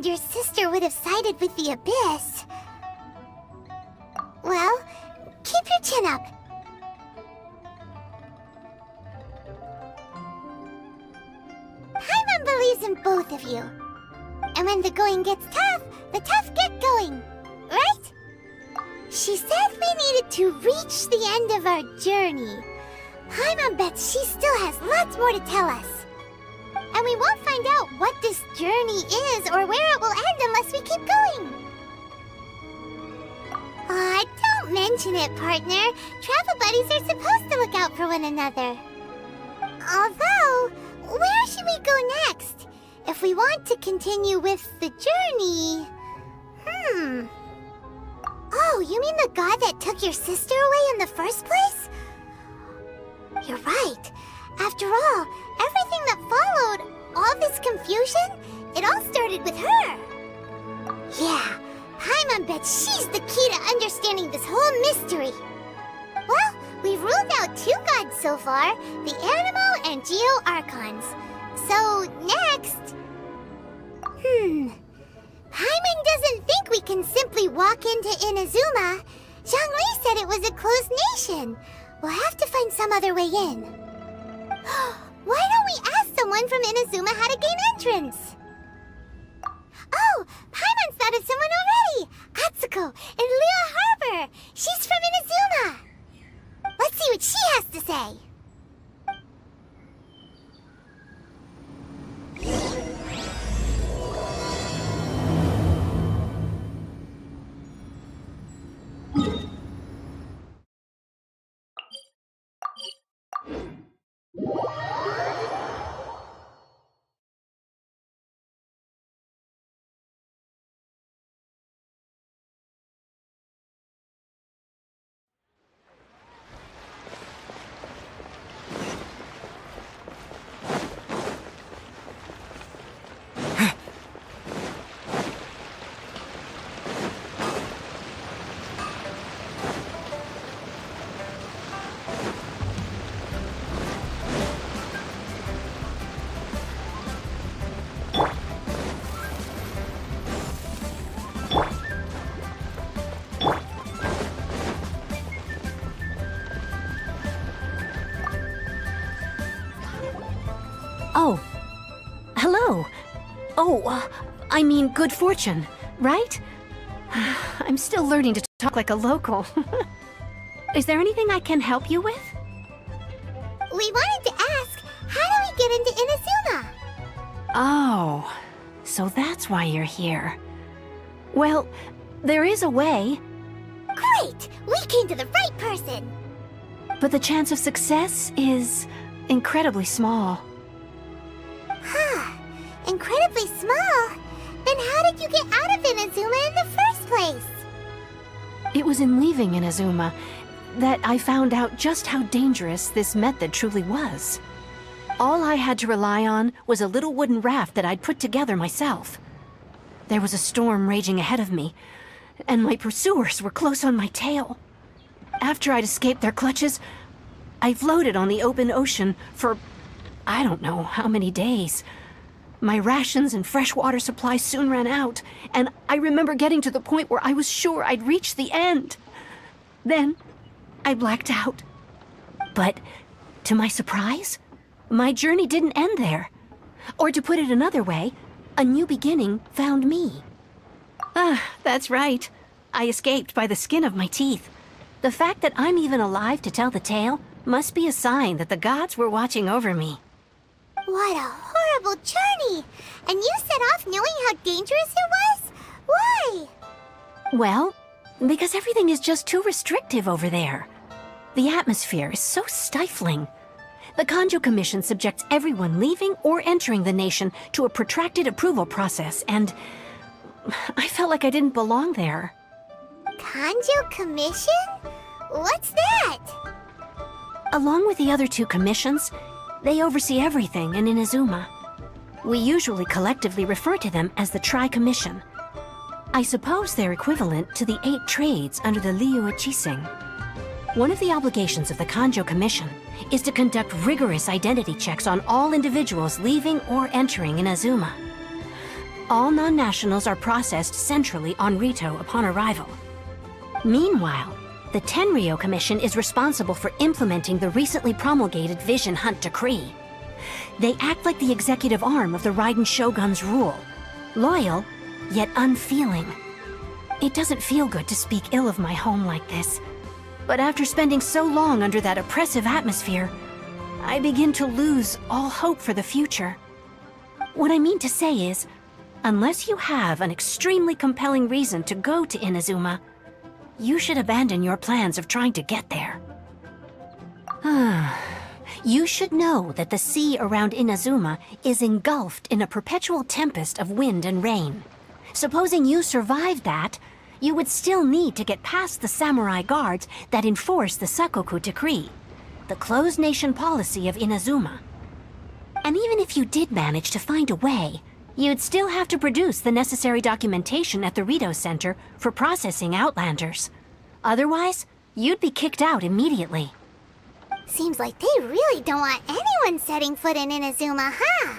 Your sister would have sided with the Abyss. Well, keep your chin up. Paimon believes in both of you. And when the going gets tough, the tough get going, right? She said we needed to reach the end of our journey. Paimon bets she still has lots more to tell us. And we won't find out what this journey is or where it will end unless we keep going. Aw, don't mention it, partner. Travel buddies are supposed to look out for one another. Although, where should we go next? If we want to continue with the journey... Oh, you mean the god that took your sister away in the first place? You're right. After all, everything that followed, all this confusion, it all started with her. Yeah, Paimon bets she's the key to understanding this whole mystery. Well, we've ruled out 2 gods so far, the Animal and Geo Archons. So, next... Paimon doesn't think we can simply walk into Inazuma. Zhongli said it was a closed nation. We'll have to find some other way in. Why don't we ask someone from Inazuma how to gain entrance? Oh, Paimon's thought of someone already! Atsuko in Liyue Harbor! She's from Inazuma! Let's see what she has to say! Oh. Hello. Oh, I mean good fortune, right? I'm still learning to talk like a local. Is there anything I can help you with? We wanted to ask, how do we get into Inazuma? Oh, so that's why you're here. Well, there is a way. Great! We came to the right person! But the chance of success is incredibly small. Huh. Incredibly small? Then how did you get out of Inazuma in the first place? It was in leaving Inazuma that I found out just how dangerous this method truly was. All I had to rely on was a little wooden raft that I'd put together myself. There was a storm raging ahead of me, and my pursuers were close on my tail. After I'd escaped their clutches, I floated on the open ocean for I don't know how many days. My rations and fresh water supply soon ran out, and I remember getting to the point where I was sure I'd reached the end. Then, I blacked out. But, to my surprise, my journey didn't end there. Or to put it another way, a new beginning found me. That's right. I escaped by the skin of my teeth. The fact that I'm even alive to tell the tale must be a sign that the gods were watching over me. What a horrible journey! And you set off knowing how dangerous it was? Why? Well, because everything is just too restrictive over there. The atmosphere is so stifling. The Kanjo Commission subjects everyone leaving or entering the nation to a protracted approval process, and I felt like I didn't belong there. Kanjo Commission? What's that? Along with the other two commissions, they oversee everything in Inazuma. We usually collectively refer to them as the Tri-Commission. I suppose they're equivalent to the 8 trades under the Liu Chising. One of the obligations of the Kanjo Commission is to conduct rigorous identity checks on all individuals leaving or entering Inazuma. All non-nationals are processed centrally on Rito upon arrival. Meanwhile, the Tenryo Commission is responsible for implementing the recently promulgated Vision Hunt Decree. They act like the executive arm of the Raiden Shogun's rule, loyal, yet unfeeling. It doesn't feel good to speak ill of my home like this, but after spending so long under that oppressive atmosphere, I begin to lose all hope for the future. What I mean to say is, unless you have an extremely compelling reason to go to Inazuma, you should abandon your plans of trying to get there. You should know that the sea around Inazuma is engulfed in a perpetual tempest of wind and rain. Supposing you survived that, you would still need to get past the samurai guards that enforce the Sakoku Decree, the closed nation policy of Inazuma. And even if you did manage to find a way, you'd still have to produce the necessary documentation at the Rito Center for processing Outlanders. Otherwise, you'd be kicked out immediately. Seems like they really don't want anyone setting foot in Inazuma, huh?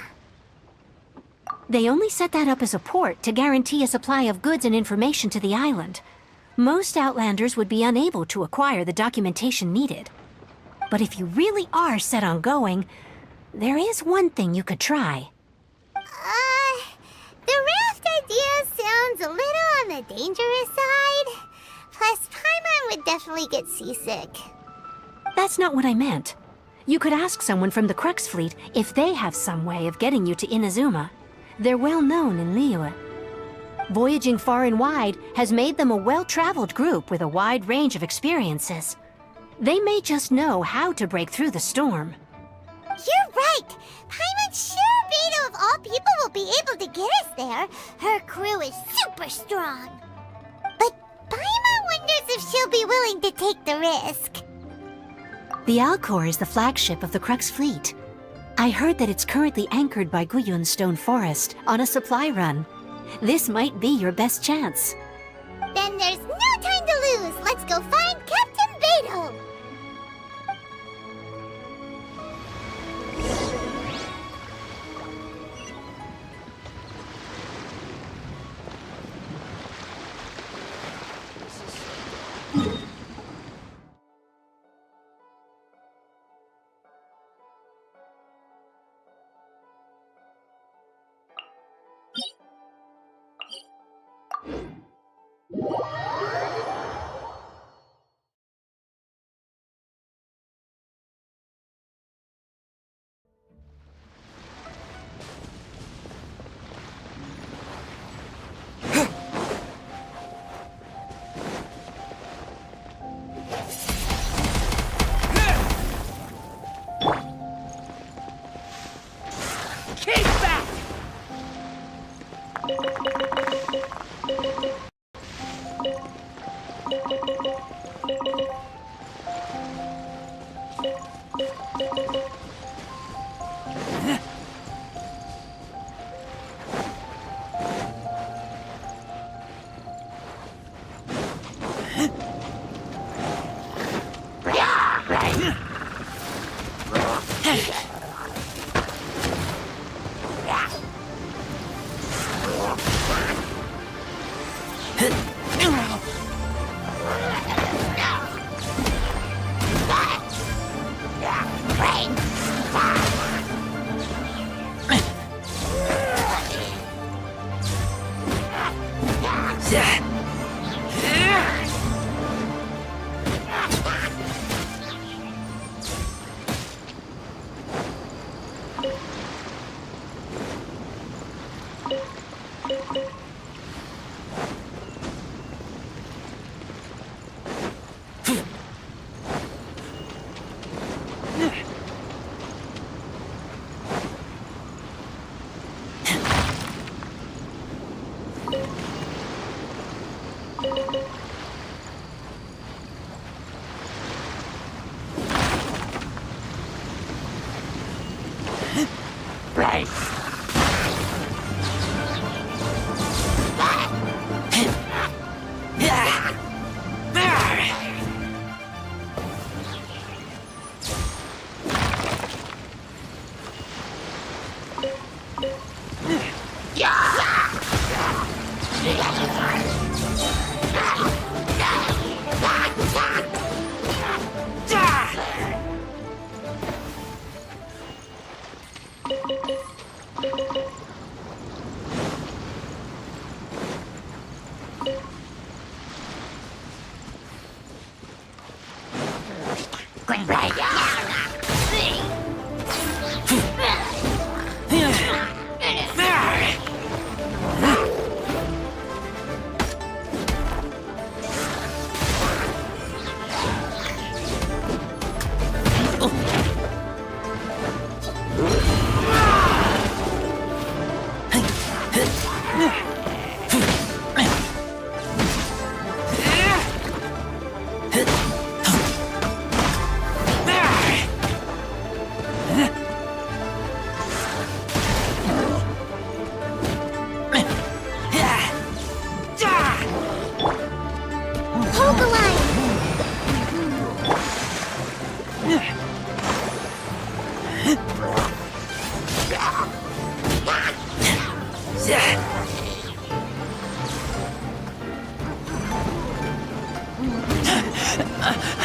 They only set that up as a port to guarantee a supply of goods and information to the island. Most Outlanders would be unable to acquire the documentation needed. But if you really are set on going, there is one thing you could try. The raft idea sounds a little on the dangerous side. Plus, Paimon would definitely get seasick. That's not what I meant. You could ask someone from the Crux Fleet if they have some way of getting you to Inazuma. They're well known in Liyue. Voyaging far and wide has made them a well-traveled group with a wide range of experiences. They may just know how to break through the storm. You're right! Paimon sure Beto of all people will be able to get us there. Her crew is super strong. But Paimon wonders if she'll be willing to take the risk. The Alcor is the flagship of the Crux Fleet. I heard that it's currently anchored by Guyun Stone Forest on a supply run. This might be your best chance. Then there's no time to lose. Let's go find Captain Beto.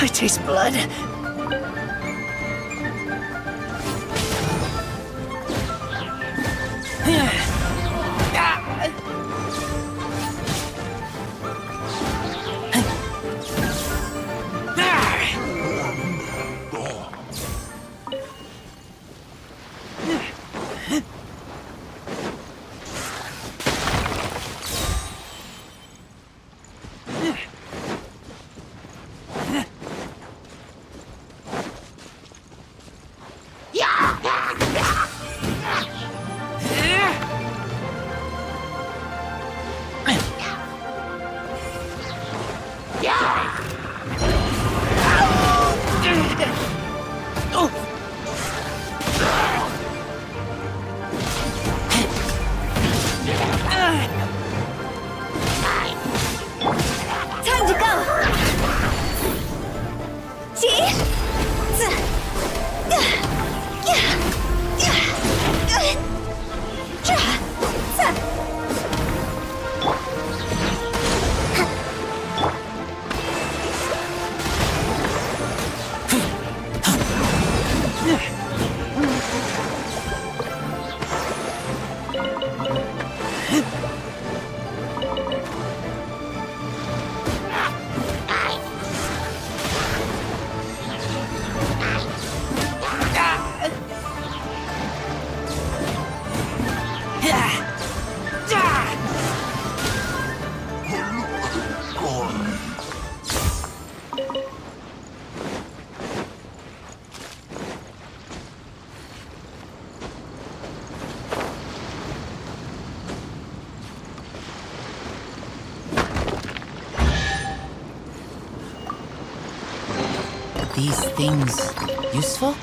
I taste blood. Time to go! These things useful?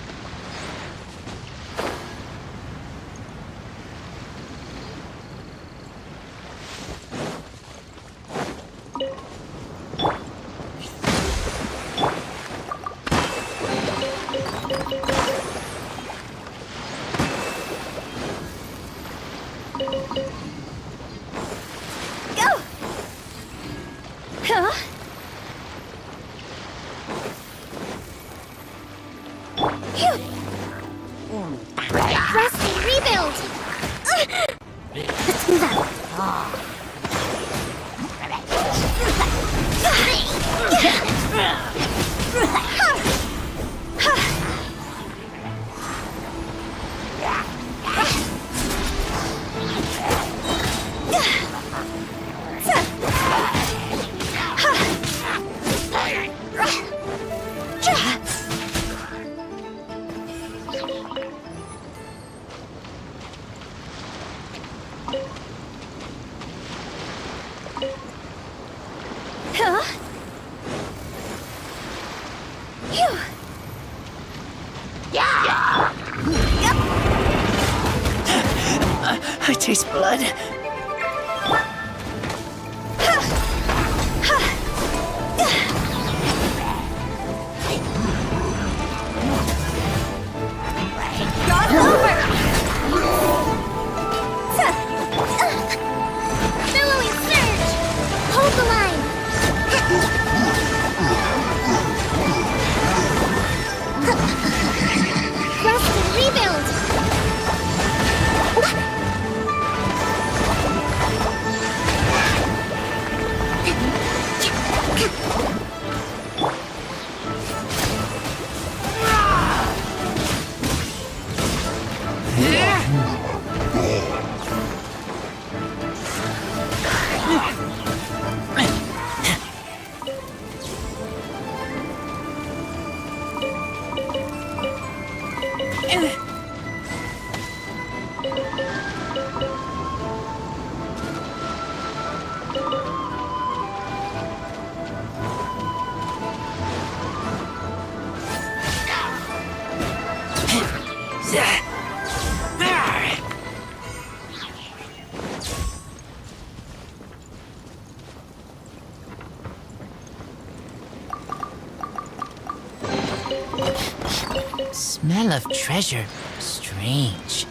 I taste blood. God's over! Billowing surge! Hold the line! Thrusting rebuild! Smell of treasure. Strange.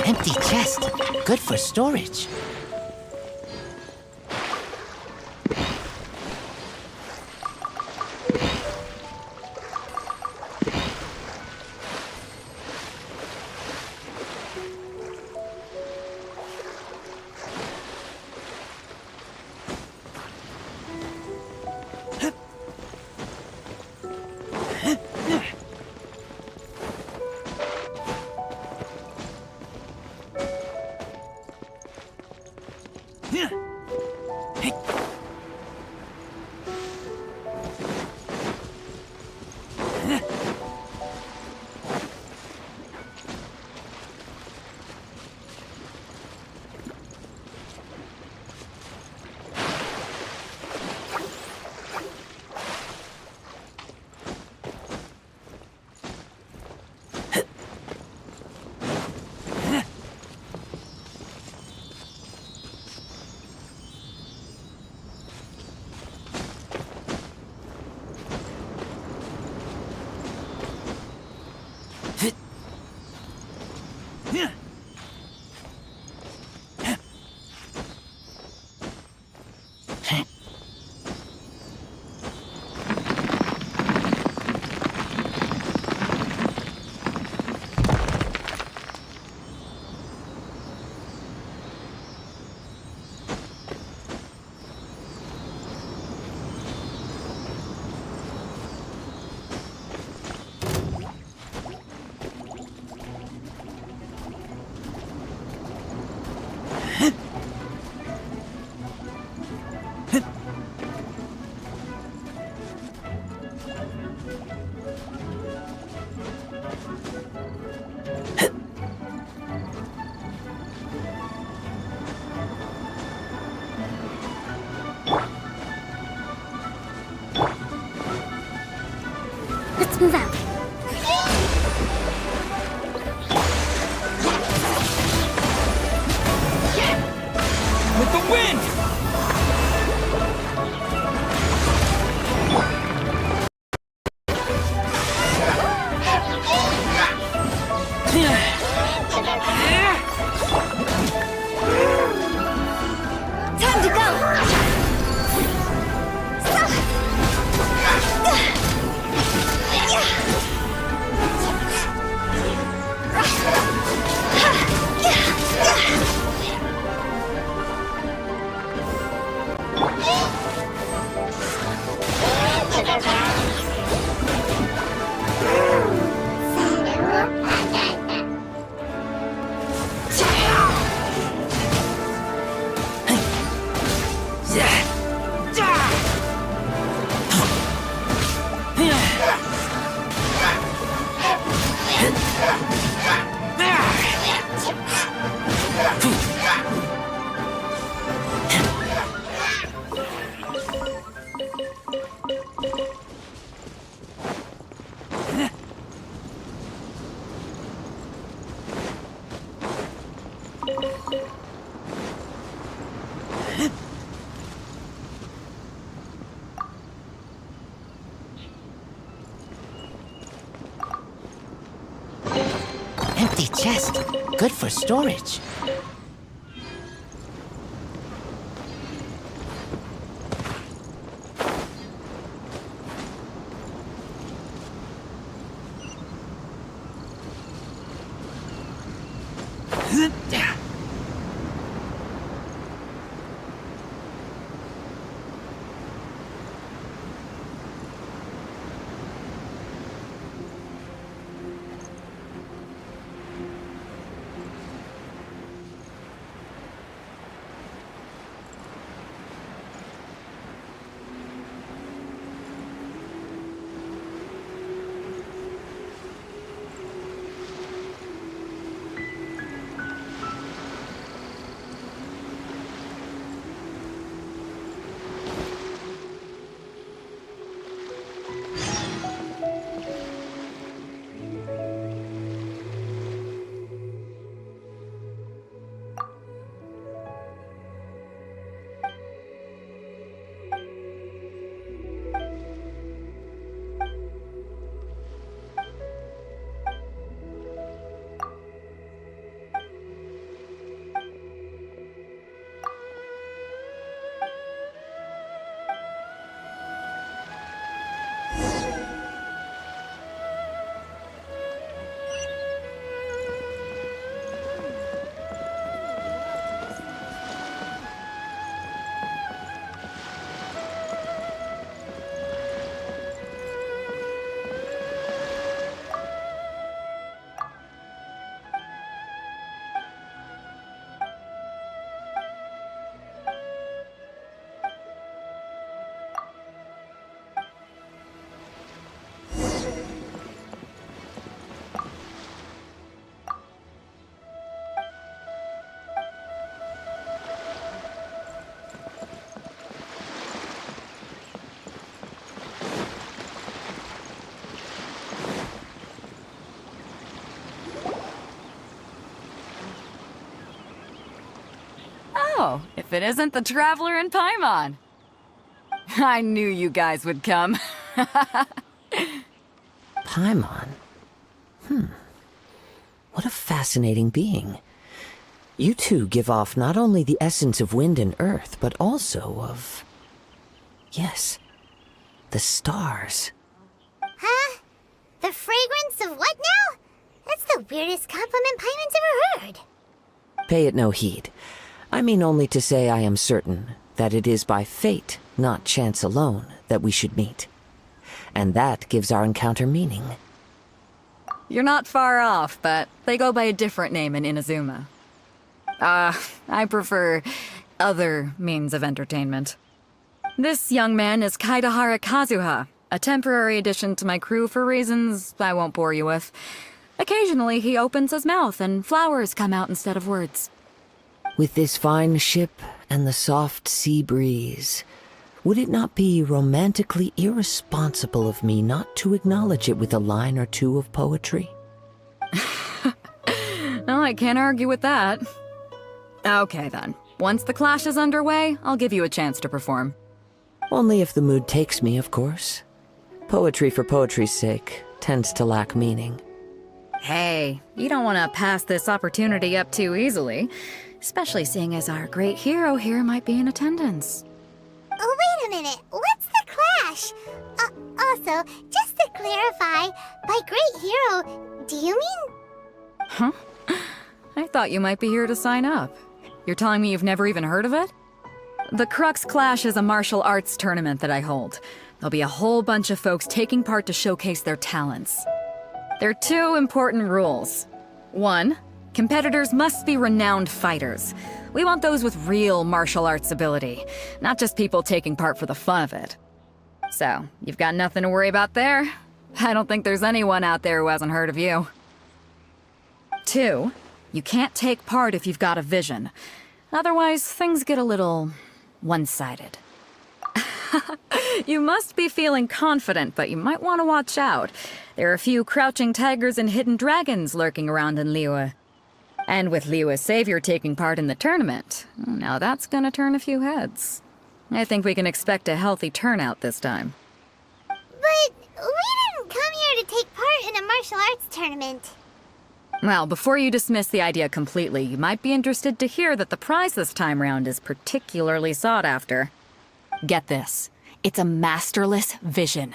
Empty chest. Good for storage. Move out. With the wind! Time to go! Stop! Empty chest. Good for storage. Oh, if it isn't the Traveler in Paimon. I knew you guys would come. Paimon? What a fascinating being. You two give off not only the essence of wind and earth, but also of... yes, the stars. Huh? The fragrance of what now? That's the weirdest compliment Paimon's ever heard. Pay it no heed. I mean only to say I am certain that it is by fate, not chance alone, that we should meet. And that gives our encounter meaning. You're not far off, but they go by a different name in Inazuma. I prefer other means of entertainment. This young man is Kaidahara Kazuha, a temporary addition to my crew for reasons I won't bore you with. Occasionally he opens his mouth and flowers come out instead of words. With this fine ship and the soft sea breeze, would it not be romantically irresponsible of me not to acknowledge it with a line or two of poetry? Well, I can't argue with that. Okay then. Once the clash is underway, I'll give you a chance to perform. Only if the mood takes me, of course. Poetry for poetry's sake tends to lack meaning. Hey, you don't want to pass this opportunity up too easily, especially seeing as our great hero here might be in attendance. Oh, wait a minute. What's the clash? Also, just to clarify, by great hero, do you mean... Huh? I thought you might be here to sign up. You're telling me you've never even heard of it? The Crux Clash is a martial arts tournament that I hold. There'll be a whole bunch of folks taking part to showcase their talents. There are two important rules. 1, competitors must be renowned fighters. We want those with real martial arts ability, not just people taking part for the fun of it. So, you've got nothing to worry about there. I don't think there's anyone out there who hasn't heard of you. 2, you can't take part if you've got a vision. Otherwise, things get a little one-sided. You must be feeling confident, but you might want to watch out. There are a few crouching tigers and hidden dragons lurking around in Liyue. And with Liyue's savior taking part in the tournament, now that's gonna turn a few heads. I think we can expect a healthy turnout this time. But we didn't come here to take part in a martial arts tournament. Well, before you dismiss the idea completely, you might be interested to hear that the prize this time round is particularly sought after. Get this. It's a masterless vision.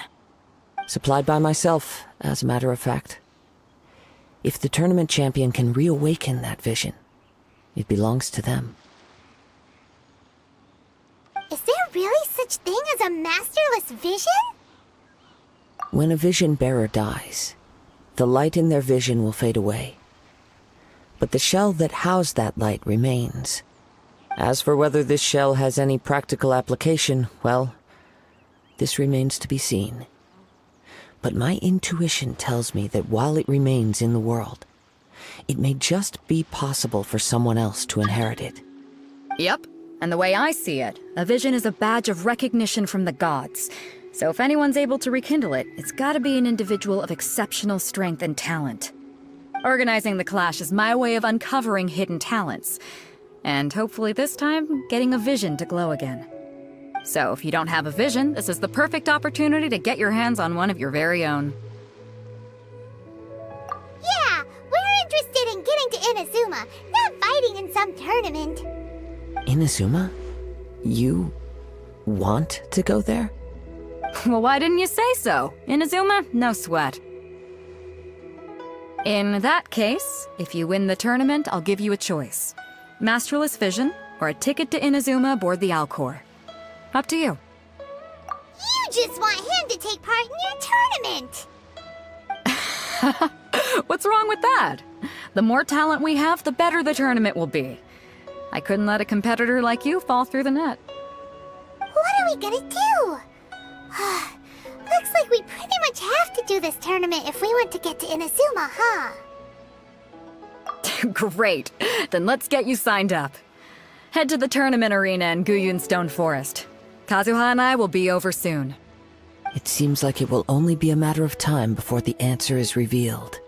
Supplied by myself, as a matter of fact. If the tournament champion can reawaken that vision, it belongs to them. Is there really such thing as a masterless vision? When a vision bearer dies, the light in their vision will fade away. But the shell that housed that light remains. As for whether this shell has any practical application, well, this remains to be seen. But my intuition tells me that while it remains in the world, it may just be possible for someone else to inherit it. Yep. And the way I see it, a vision is a badge of recognition from the gods. So if anyone's able to rekindle it, it's gotta be an individual of exceptional strength and talent. Organizing the clash is my way of uncovering hidden talents. And hopefully this time, getting a vision to glow again. So if you don't have a vision, this is the perfect opportunity to get your hands on one of your very own. Yeah, we're interested in getting to Inazuma, not fighting in some tournament. Inazuma? You want to go there? Well, why didn't you say so? Inazuma, no sweat. In that case, if you win the tournament, I'll give you a choice. Masterless Vision, or a ticket to Inazuma aboard the Alcor. Up to you. You just want him to take part in your tournament! What's wrong with that? The more talent we have, the better the tournament will be. I couldn't let a competitor like you fall through the net. What are we gonna do? Looks like we pretty much have to do this tournament if we want to get to Inazuma, huh? Great. Then let's get you signed up. Head to the tournament arena in Guyun Stone Forest. Kazuha and I will be over soon. It seems like it will only be a matter of time before the answer is revealed.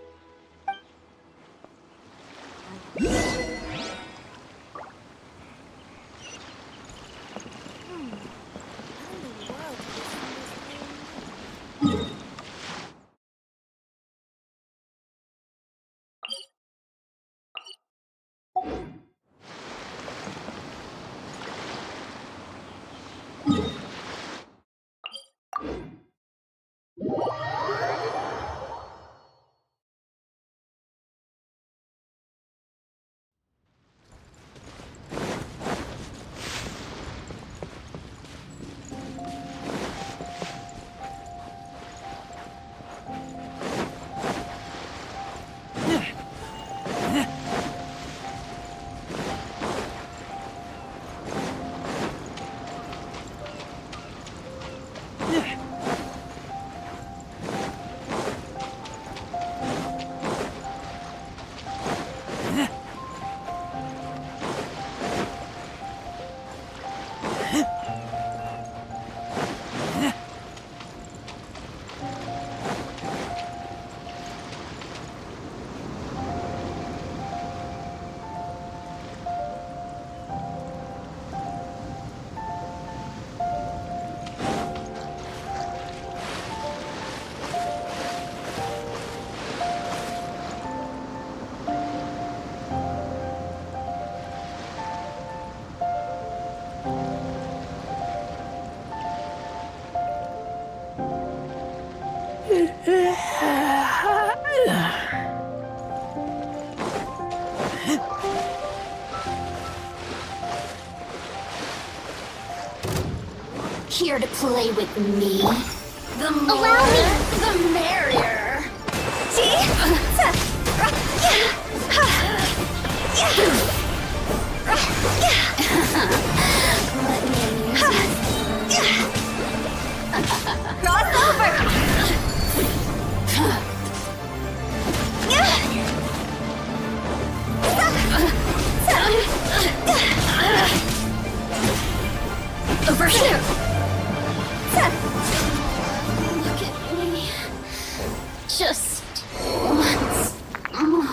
Here to play with me? The more, Allow me. the merrier. Let me Cross over! overshoot. Look at me. Just once more.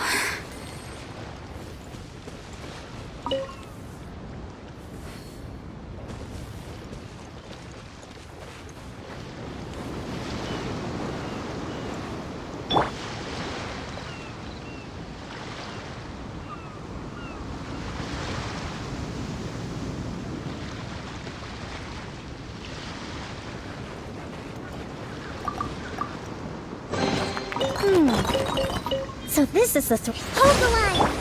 So this is the Hold the line!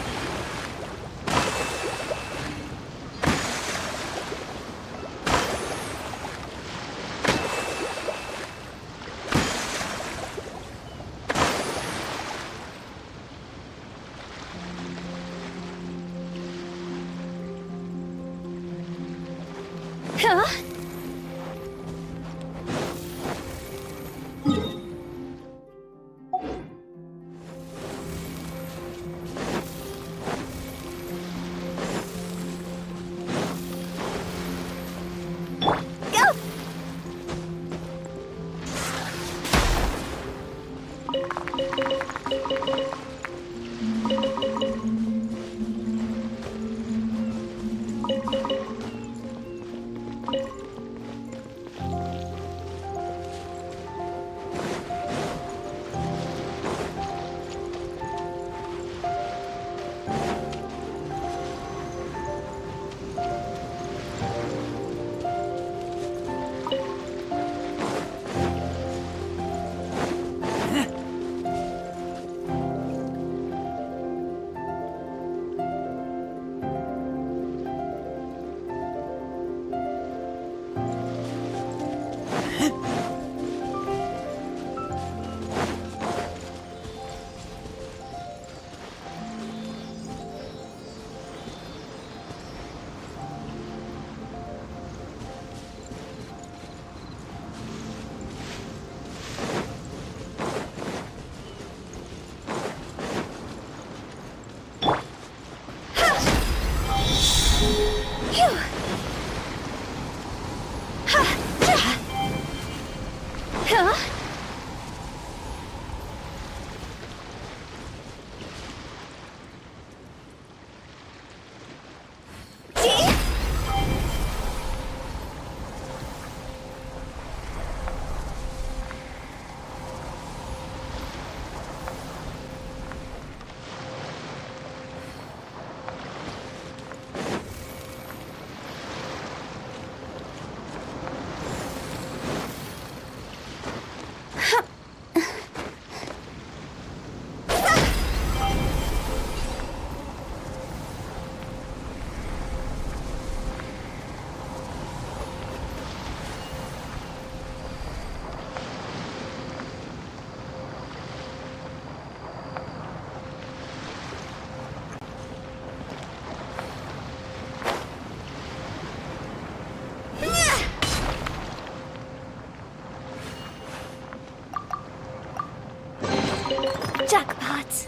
Jackpot!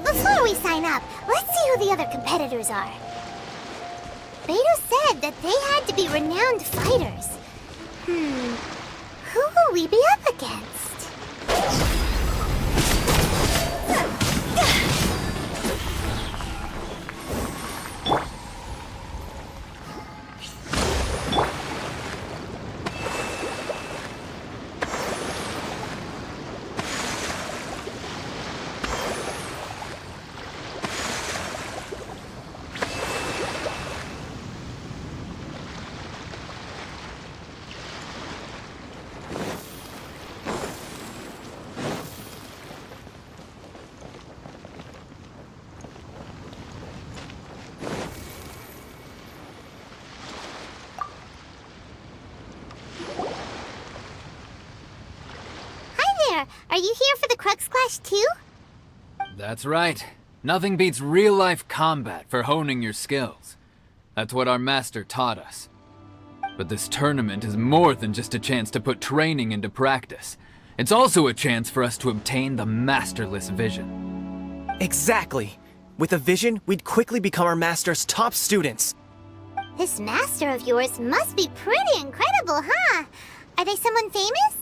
Before we sign up, let's see who the other competitors are. Beto said that they had to be renowned fighters. Who will we be up against? Are you here for the Crux Clash too? That's right. Nothing beats real-life combat for honing your skills. That's what our master taught us. But this tournament is more than just a chance to put training into practice. It's also a chance for us to obtain the masterless vision. Exactly. With a vision, we'd quickly become our master's top students. This master of yours must be pretty incredible, huh? Are they someone famous?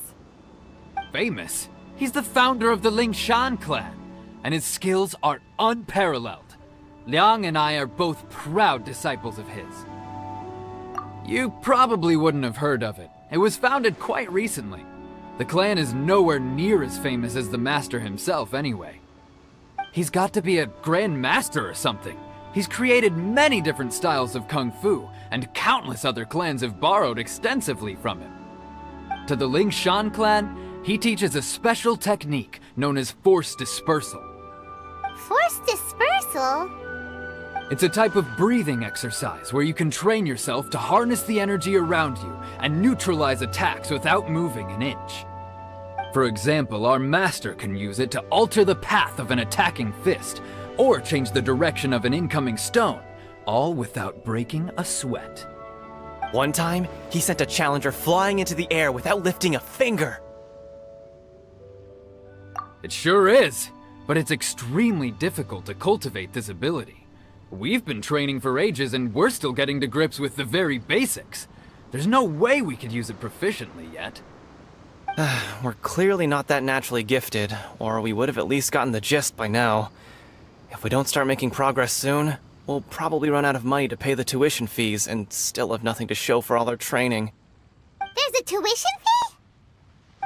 Famous? He's the founder of the Lingshan clan, and his skills are unparalleled. Liang and I are both proud disciples of his. You probably wouldn't have heard of it. It was founded quite recently. The clan is nowhere near as famous as the master himself anyway. He's got to be a grand master or something. He's created many different styles of kung fu, and countless other clans have borrowed extensively from him. To the Ling Shan clan, he teaches a special technique known as force dispersal. Force dispersal? It's a type of breathing exercise where you can train yourself to harness the energy around you and neutralize attacks without moving an inch. For example, our master can use it to alter the path of an attacking fist, or change the direction of an incoming stone, all without breaking a sweat. One time, he sent a challenger flying into the air without lifting a finger. It sure is, but it's extremely difficult to cultivate this ability. We've been training for ages and we're still getting to grips with the very basics. There's no way we could use it proficiently yet. We're clearly not that naturally gifted, or we would have at least gotten the gist by now. If we don't start making progress soon, we'll probably run out of money to pay the tuition fees and still have nothing to show for all our training. There's a tuition fee?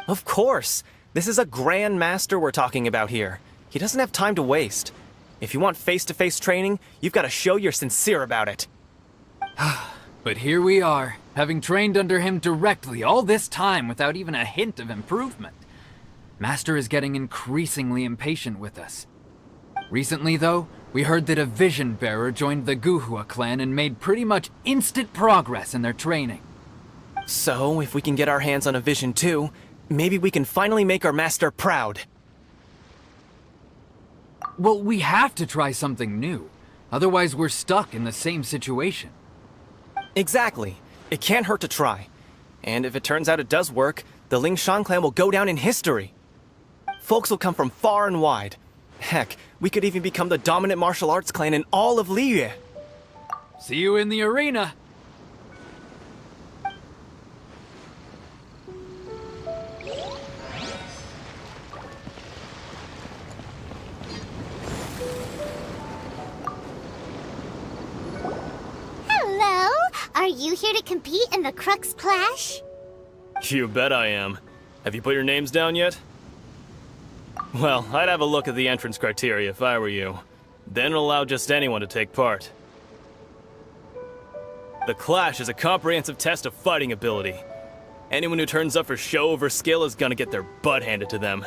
Of course! This is a Grand Master we're talking about here. He doesn't have time to waste. If you want face-to-face training, you've got to show you're sincere about it. But here we are, having trained under him directly all this time without even a hint of improvement. Master is getting increasingly impatient with us. Recently, though, we heard that a vision bearer joined the Guhua clan and made pretty much instant progress in their training. So, if we can get our hands on a vision too, maybe we can finally make our master proud. Well, we have to try something new. Otherwise, we're stuck in the same situation. Exactly. It can't hurt to try. And if it turns out it does work, the Ling Shan clan will go down in history. Folks will come from far and wide. Heck, we could even become the dominant martial arts clan in all of Liyue. See you in the arena! Hello? Are you here to compete in the Crux Clash? You bet I am. Have you put your names down yet? Well, I'd have a look at the entrance criteria if I were you. Then allow just anyone to take part. The Clash is a comprehensive test of fighting ability. Anyone who turns up for show over skill is gonna get their butt handed to them.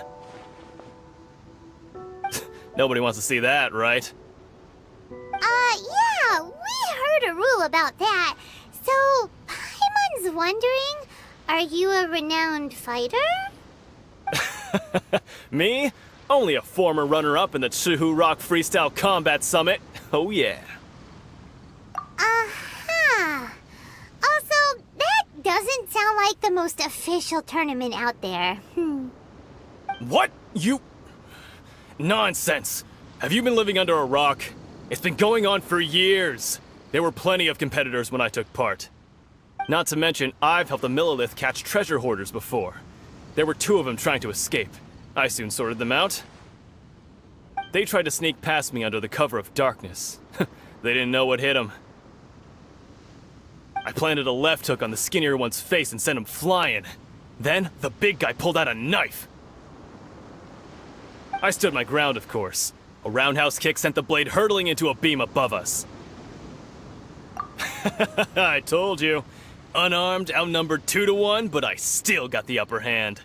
Nobody wants to see that, right? Yeah, we heard a rule about that. So, Paimon's wondering, are you a renowned fighter? Me? Only a former runner-up in the Chihu Rock Freestyle Combat Summit. Oh yeah. Also, that doesn't sound like the most official tournament out there. What? You... Nonsense. Have you been living under a rock? It's been going on for years. There were plenty of competitors when I took part. Not to mention, I've helped the Millilith catch treasure hoarders before. There were 2 of them trying to escape. I soon sorted them out. They tried to sneak past me under the cover of darkness. They didn't know what hit them. I planted a left hook on the skinnier one's face and sent him flying. Then, the big guy pulled out a knife. I stood my ground, of course. A roundhouse kick sent the blade hurtling into a beam above us. I told you. Unarmed, outnumbered 2 to 1, but I still got the upper hand.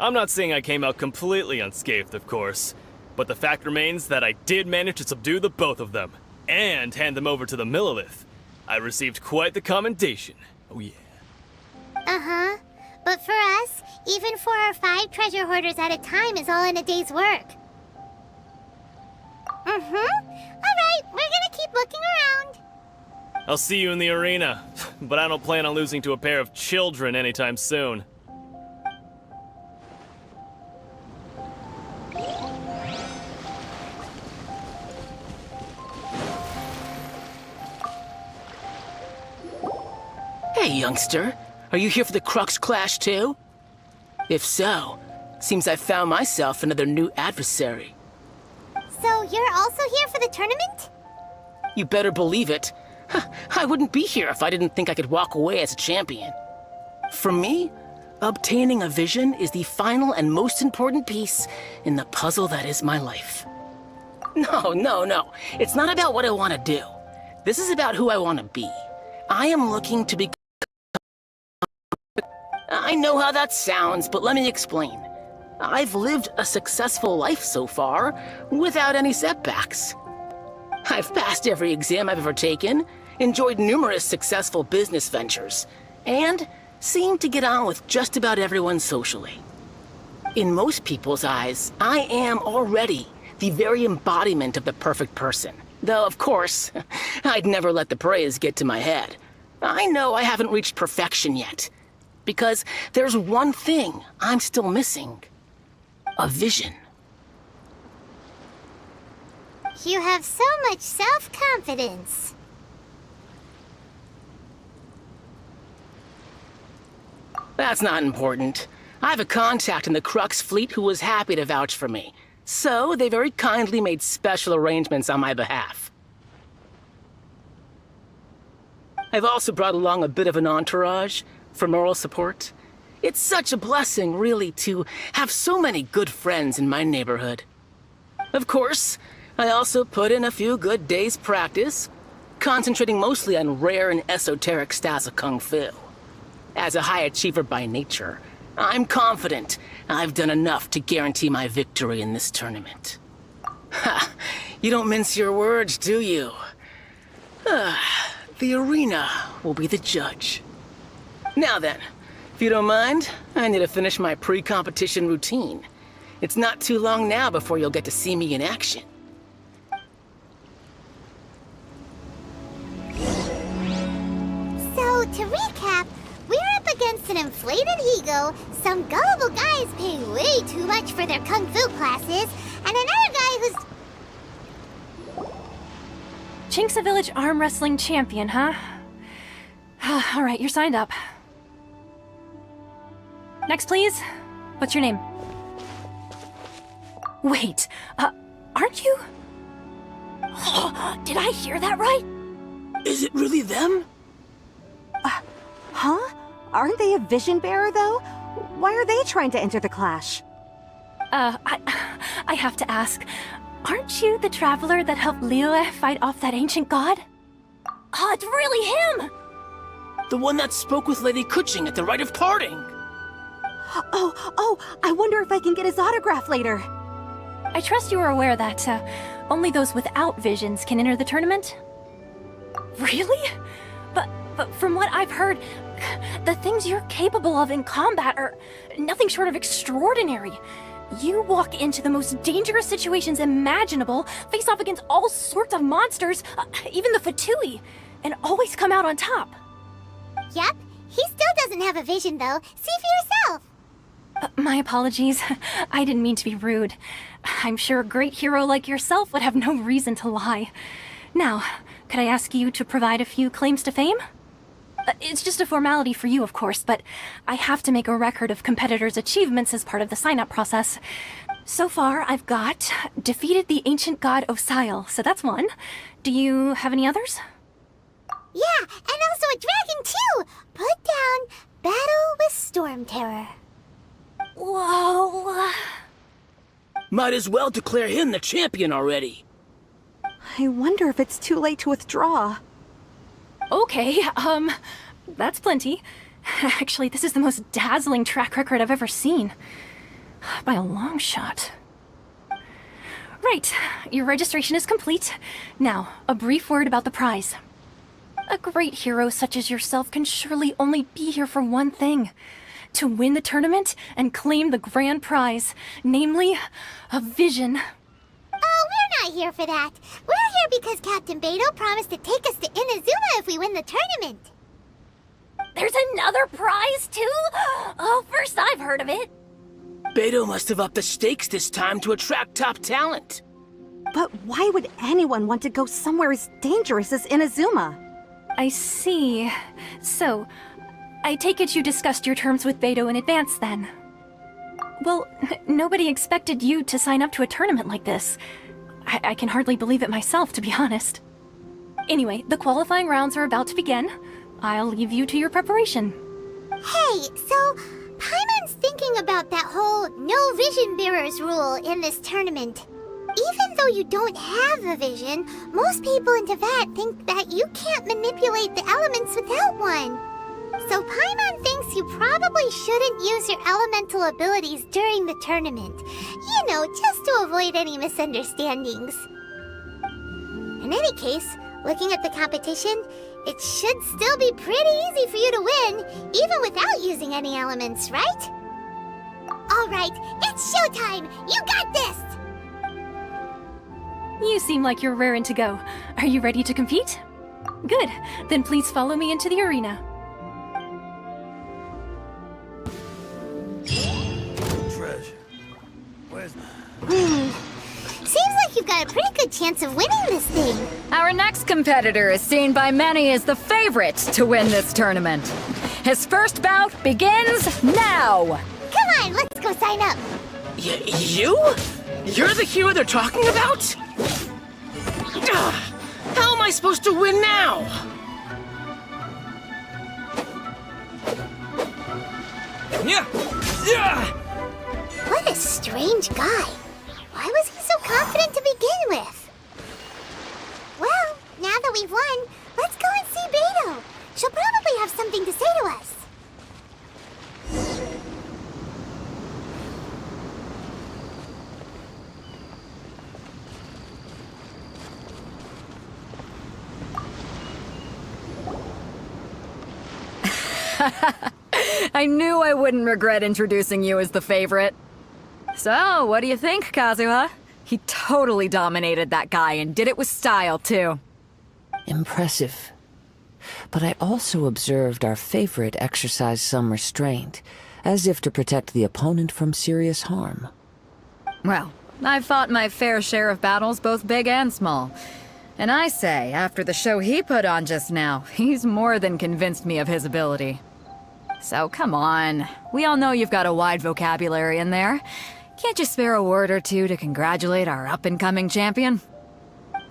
I'm not saying I came out completely unscathed, of course, but the fact remains that I did manage to subdue the both of them, and hand them over to the Millilith. I received quite the commendation. Oh yeah. Uh-huh. But for us, even 4 or 5 treasure hoarders at a time is all in a day's work. Alright, we're gonna keep looking around. I'll see you in the arena, but I don't plan on losing to a pair of children anytime soon. Hey, youngster. Are you here for the Crux Clash too? If so, seems I found myself another new adversary. So you're also here for the tournament? You better believe it. I wouldn't be here if I didn't think I could walk away as a champion. For me, obtaining a vision is the final and most important piece in the puzzle that is my life. No. It's not about what I want to do. This is about who I want to be. I am looking to be... I know how that sounds, but let me explain. I've lived a successful life so far, without any setbacks. I've passed every exam I've ever taken, enjoyed numerous successful business ventures, and seemed to get on with just about everyone socially. In most people's eyes, I am already the very embodiment of the perfect person. Though, of course, I'd never let the praise get to my head. I know I haven't reached perfection yet, because there's one thing I'm still missing. A vision. You have so much self-confidence. That's not important. I have a contact in the Crux fleet who was happy to vouch for me. So, they very kindly made special arrangements on my behalf. I've also brought along a bit of an entourage for moral support. It's such a blessing, really, to have so many good friends in my neighborhood. Of course, I also put in a few good days' practice, concentrating mostly on rare and esoteric styles of Kung Fu. As a high achiever by nature, I'm confident I've done enough to guarantee my victory in this tournament. Ha! You don't mince your words, do you? The arena will be the judge. Now then, if you don't mind, I need to finish my pre-competition routine. It's not too long now before you'll get to see me in action. So, to recap, we're up against an inflated ego, some gullible guys paying way too much for their kung fu classes, and another guy who's... Chink's a village arm wrestling champion, huh? Alright, you're signed up. Next, please. What's your name? Wait, aren't you? Did I hear that right? Is it really them? Huh? Aren't they a vision bearer, though? Why are they trying to enter the clash? I have to ask, aren't you the traveler that helped Liyue fight off that ancient god? Oh, it's really him! The one that spoke with Lady Kuching at the rite of parting. Oh, I wonder if I can get his autograph later. I trust you are aware that, only those without visions can enter the tournament? Really? But from what I've heard, the things you're capable of in combat are nothing short of extraordinary. You walk into the most dangerous situations imaginable, face off against all sorts of monsters, even the Fatui, and always come out on top. Yep, he still doesn't have a vision, though. See for yourself. My apologies. I didn't mean to be rude. I'm sure a great hero like yourself would have no reason to lie. Now, could I ask you to provide a few claims to fame? It's just a formality for you, of course, but I have to make a record of competitors' achievements as part of the sign-up process. So far, I've got defeated the ancient god Osail, so that's one. Do you have any others? Yeah, and also a dragon, too! Put down Battle with Storm Terror. Whoa... Might as well declare him the champion already. I wonder if it's too late to withdraw. Okay, that's plenty. Actually, this is the most dazzling track record I've ever seen. By a long shot. Right, your registration is complete. Now, a brief word about the prize. A great hero such as yourself can surely only be here for one thing. To win the tournament and claim the grand prize, namely, a vision. Oh, we're not here for that. We're here because Captain Beidou promised to take us to Inazuma if we win the tournament. There's another prize, too? Oh, first I've heard of it. Beidou must have upped the stakes this time to attract top talent. But why would anyone want to go somewhere as dangerous as Inazuma? I see. So, I take it you discussed your terms with Beidou in advance, then? Well, nobody expected you to sign up to a tournament like this. I can hardly believe it myself, to be honest. Anyway, the qualifying rounds are about to begin. I'll leave you to your preparation. Hey, so Paimon's thinking about that whole no vision bearers rule in this tournament. Even though you don't have a vision, most people in Teyvat think that you can't manipulate the elements without one. So Paimon thinks you probably shouldn't use your elemental abilities during the tournament. You know, just to avoid any misunderstandings. In any case, looking at the competition, it should still be pretty easy for you to win, even without using any elements, right? Alright, it's showtime! You got this! You seem like you're raring to go. Are you ready to compete? Good. Then please follow me into the arena. Treasure. Where's Seems like you've got a pretty good chance of winning this thing. Our next competitor is seen by many as the favorite to win this tournament. His first bout begins now! Come on, let's go sign up. You? You're the hero they're talking about? How am I supposed to win now? What a strange guy. Why was he so confident to begin with? Well, now that we've won, let's go and see Beto. She'll probably have something to say to us. I knew I wouldn't regret introducing you as the favorite. So, what do you think, Kazuha? He totally dominated that guy and did it with style, too. Impressive. But I also observed our favorite exercise some restraint, as if to protect the opponent from serious harm. Well, I've fought my fair share of battles, both big and small. And I say, after the show he put on just now, he's more than convinced me of his ability. So come on, we all know you've got a wide vocabulary in there. Can't you spare a word or two to congratulate our up-and-coming champion?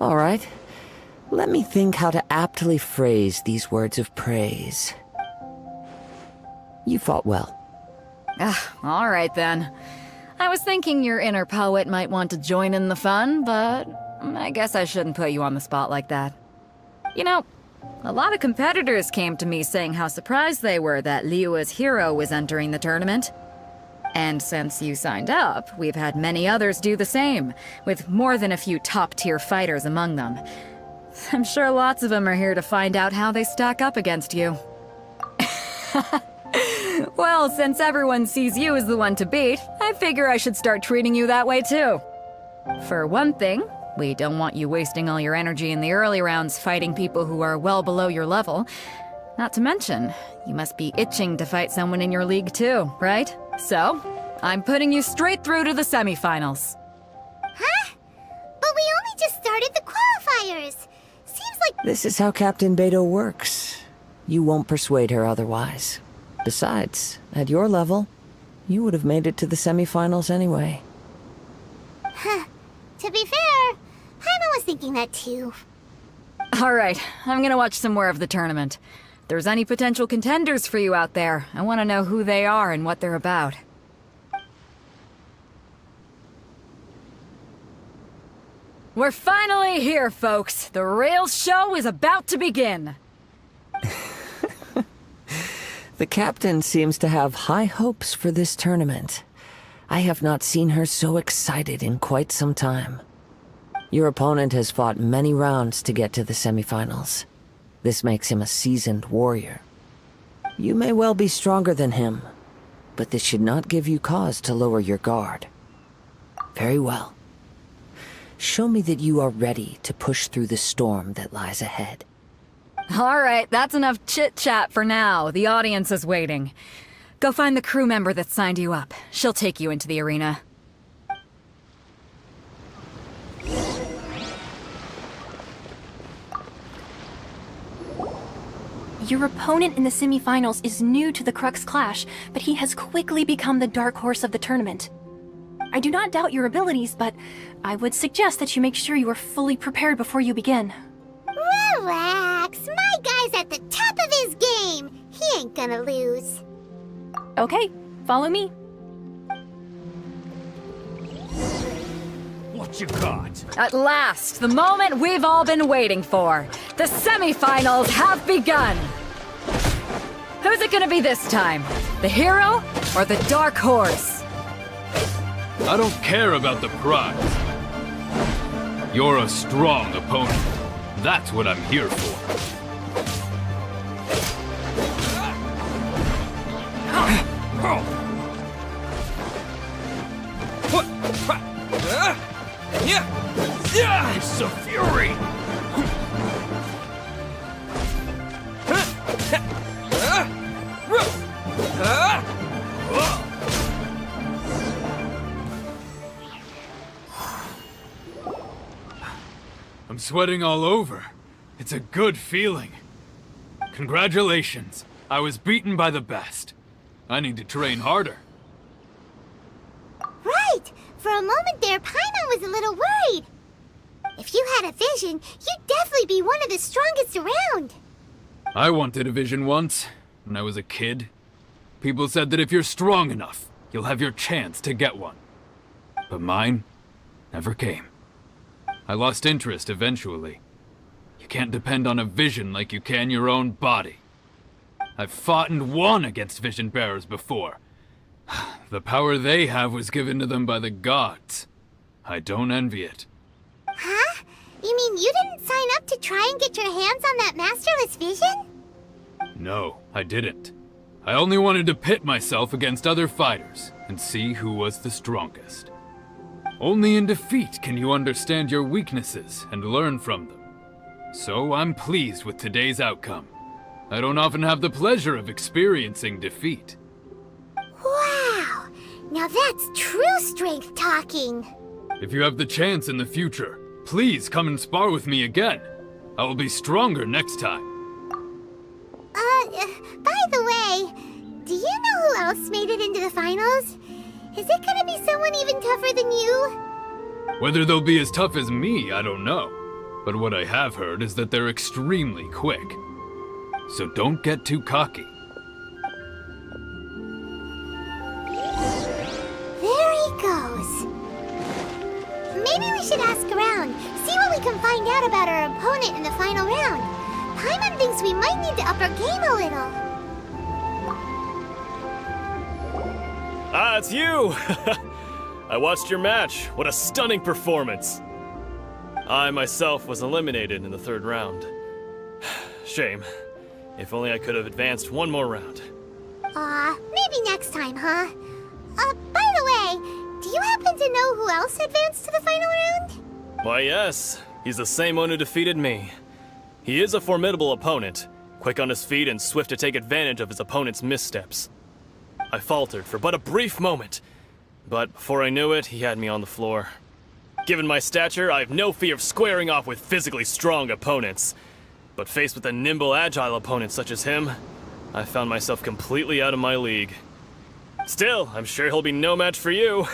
All right. Let me think how to aptly phrase these words of praise. You fought well. All right then. I was thinking your inner poet might want to join in the fun, but I guess I shouldn't put you on the spot like that. You know, a lot of competitors came to me saying how surprised they were that Liyue's hero was entering the tournament. And since you signed up, we've had many others do the same, with more than a few top-tier fighters among them. I'm sure lots of them are here to find out how they stack up against you. Well, since everyone sees you as the one to beat, I figure I should start treating you that way too. For one thing, we don't want you wasting all your energy in the early rounds fighting people who are well below your level. Not to mention, you must be itching to fight someone in your league too, right? So, I'm putting you straight through to the semifinals. Huh? But we only just started the qualifiers. Seems like... This is how Captain Beto works. You won't persuade her otherwise. Besides, at your level, you would have made it to the semifinals anyway. Huh. To be fair, Paimon was thinking that too. Alright, I'm gonna watch some more of the tournament. If there's any potential contenders for you out there, I want to know who they are and what they're about. We're finally here, folks! The real show is about to begin! The captain seems to have high hopes for this tournament. I have not seen her so excited in quite some time. Your opponent has fought many rounds to get to the semifinals. This makes him a seasoned warrior. You may well be stronger than him, but this should not give you cause to lower your guard. Very well. Show me that you are ready to push through the storm that lies ahead. Alright, that's enough chit-chat for now. The audience is waiting. Go find the crew member that signed you up. She'll take you into the arena. Your opponent in the semifinals is new to the Crux Clash, but he has quickly become the dark horse of the tournament. I do not doubt your abilities, but I would suggest that you make sure you are fully prepared before you begin. Relax. My guy's at the top of his game. He ain't gonna lose. Okay, follow me. What you got? At last, the moment we've all been waiting for. The semifinals have begun. Who's it gonna be this time? The hero or the dark horse? I don't care about the prize. You're a strong opponent. That's what I'm here for. It's a fury! I'm sweating all over. It's a good feeling. Congratulations. I was beaten by the best. I need to train harder. Right! For a moment there, Paimon was a little worried. If you had a vision, you'd definitely be one of the strongest around. I wanted a vision once, when I was a kid. People said that if you're strong enough, you'll have your chance to get one. But mine never came. I lost interest eventually. You can't depend on a vision like you can your own body. I've fought and won against vision bearers before. The power they have was given to them by the gods. I don't envy it. Huh? You mean you didn't sign up to try and get your hands on that masterless vision? No, I didn't. I only wanted to pit myself against other fighters and see who was the strongest. Only in defeat can you understand your weaknesses and learn from them. So I'm pleased with today's outcome. I don't often have the pleasure of experiencing defeat. Wow! Now that's true strength talking. If you have the chance in the future, please come and spar with me again. I will be stronger next time. By the way, do you know who else made it into the finals? Is it gonna be someone even tougher than you? Whether they'll be as tough as me, I don't know. But what I have heard is that they're extremely quick. So don't get too cocky. There he goes. Maybe we should ask around, see what we can find out about our opponent in the final round. Paimon thinks we might need to up our game a little. Ah, it's you! I watched your match. What a stunning performance. I myself was eliminated in the third round. Shame. If only I could have advanced one more round. Maybe next time, huh? By the way, do you happen to know who else advanced to the final round? Why, yes. He's the same one who defeated me. He is a formidable opponent, quick on his feet and swift to take advantage of his opponent's missteps. I faltered for but a brief moment, but before I knew it, he had me on the floor. Given my stature, I have no fear of squaring off with physically strong opponents. But faced with a nimble, agile opponent such as him, I found myself completely out of my league. Still, I'm sure he'll be no match for you.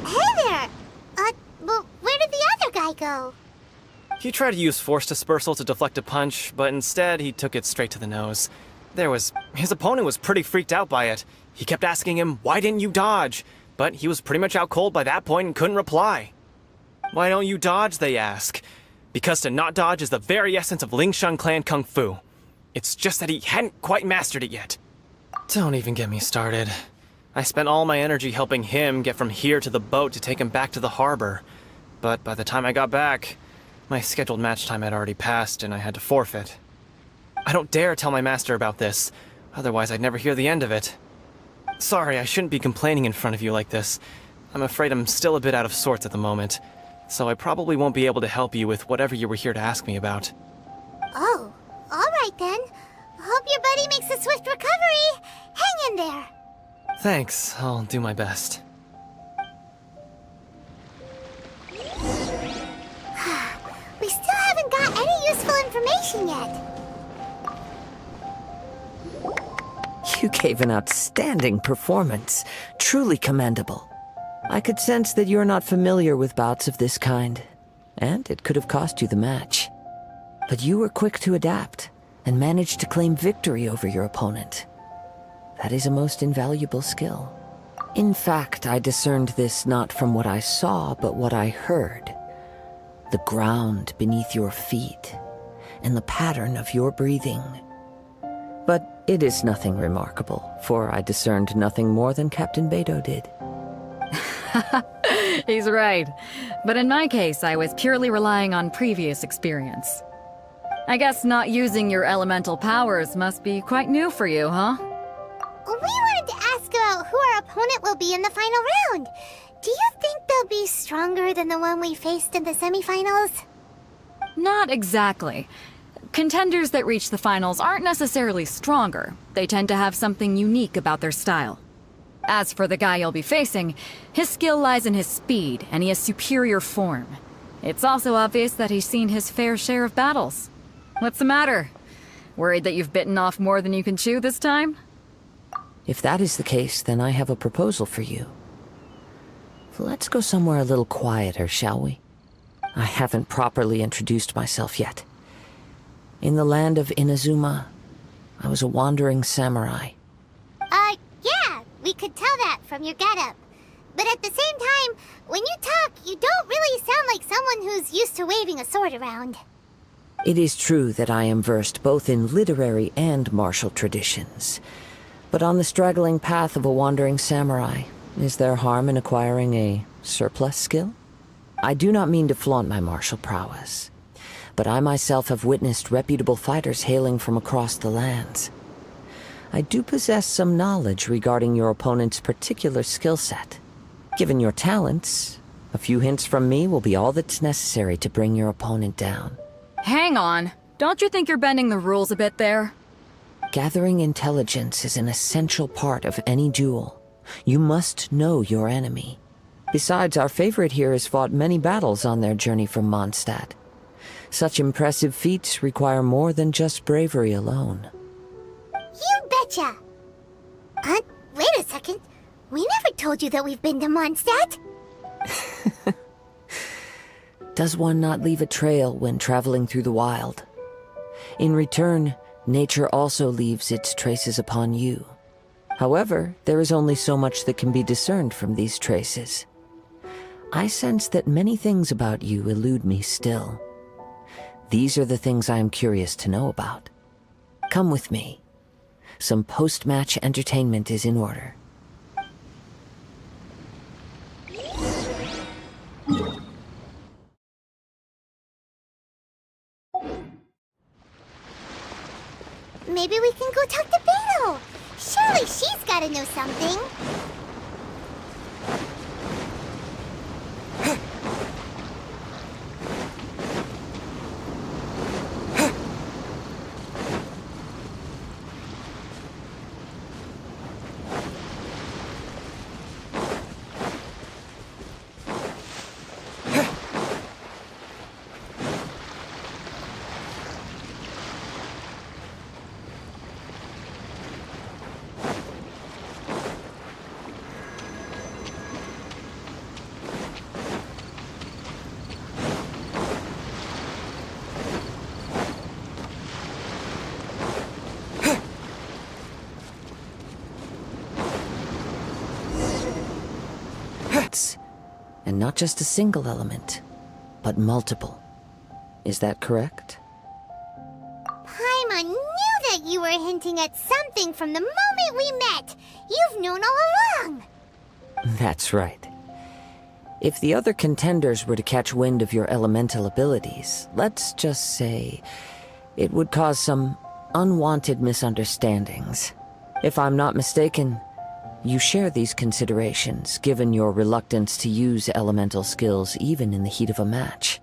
Hey there! Well, where did the other guy go? He tried to use force dispersal to deflect a punch, but instead he took it straight to the nose. His opponent was pretty freaked out by it. He kept asking him, "Why didn't you dodge?" But he was pretty much out cold by that point and couldn't reply. "Why don't you dodge?" they ask. Because to not dodge is the very essence of Lingshan clan kung fu. It's just that he hadn't quite mastered it yet. Don't even get me started. I spent all my energy helping him get from here to the boat to take him back to the harbor. But by the time I got back, my scheduled match time had already passed and I had to forfeit. I don't dare tell my master about this, otherwise I'd never hear the end of it. Sorry, I shouldn't be complaining in front of you like this. I'm afraid I'm still a bit out of sorts at the moment, so I probably won't be able to help you with whatever you were here to ask me about. Oh, alright then. Hope your buddy makes a swift recovery. Hang in there. Thanks, I'll do my best. We still haven't haven't got any useful information yet. You gave an outstanding performance. Truly commendable. I could sense that you're not familiar with bouts of this kind, and it could have cost you the match. But you were quick to adapt, and managed to claim victory over your opponent. That is a most invaluable skill. In fact, I discerned this not from what I saw, but what I heard. The ground beneath your feet, and the pattern of your breathing. But it is nothing remarkable, for I discerned nothing more than Captain Beto did. He's right. But in my case, I was purely relying on previous experience. I guess not using your elemental powers must be quite new for you, huh? We wanted to ask about who our opponent will be in the final round. Do you think they'll be stronger than the one we faced in the semifinals? Not exactly. Contenders that reach the finals aren't necessarily stronger. They tend to have something unique about their style. As for the guy you'll be facing, his skill lies in his speed, and he has superior form. It's also obvious that he's seen his fair share of battles. What's the matter? Worried that you've bitten off more than you can chew this time? If that is the case, then I have a proposal for you. Let's go somewhere a little quieter, shall we? I haven't properly introduced myself yet. In the land of Inazuma, I was a wandering samurai. Yeah, we could tell that from your getup. But at the same time, when you talk, you don't really sound like someone who's used to waving a sword around. It is true that I am versed both in literary and martial traditions. But on the straggling path of a wandering samurai, is there harm in acquiring a surplus skill? I do not mean to flaunt my martial prowess, but I myself have witnessed reputable fighters hailing from across the lands. I do possess some knowledge regarding your opponent's particular skill set. Given your talents, a few hints from me will be all that's necessary to bring your opponent down. Hang on. Don't you think you're bending the rules a bit there? Gathering intelligence is an essential part of any duel. You must know your enemy. Besides, our favorite here has fought many battles on their journey from Mondstadt. Such impressive feats require more than just bravery alone. You betcha! Wait a second. We never told you that we've been to Mondstadt. Does one not leave a trail when traveling through the wild? In return, nature also leaves its traces upon you. However, there is only so much that can be discerned from these traces. I sense that many things about you elude me still. These are the things I am curious to know about. Come with me. Some post-match entertainment is in order. Maybe we can go talk to Beto. Surely she's gotta know something. And not just a single element, but multiple. Is that correct? Paimon knew that you were hinting at something from the moment we met. You've known all along. That's right. If the other contenders were to catch wind of your elemental abilities, let's just say, it would cause some unwanted misunderstandings. If I'm not mistaken, you share these considerations, given your reluctance to use elemental skills even in the heat of a match.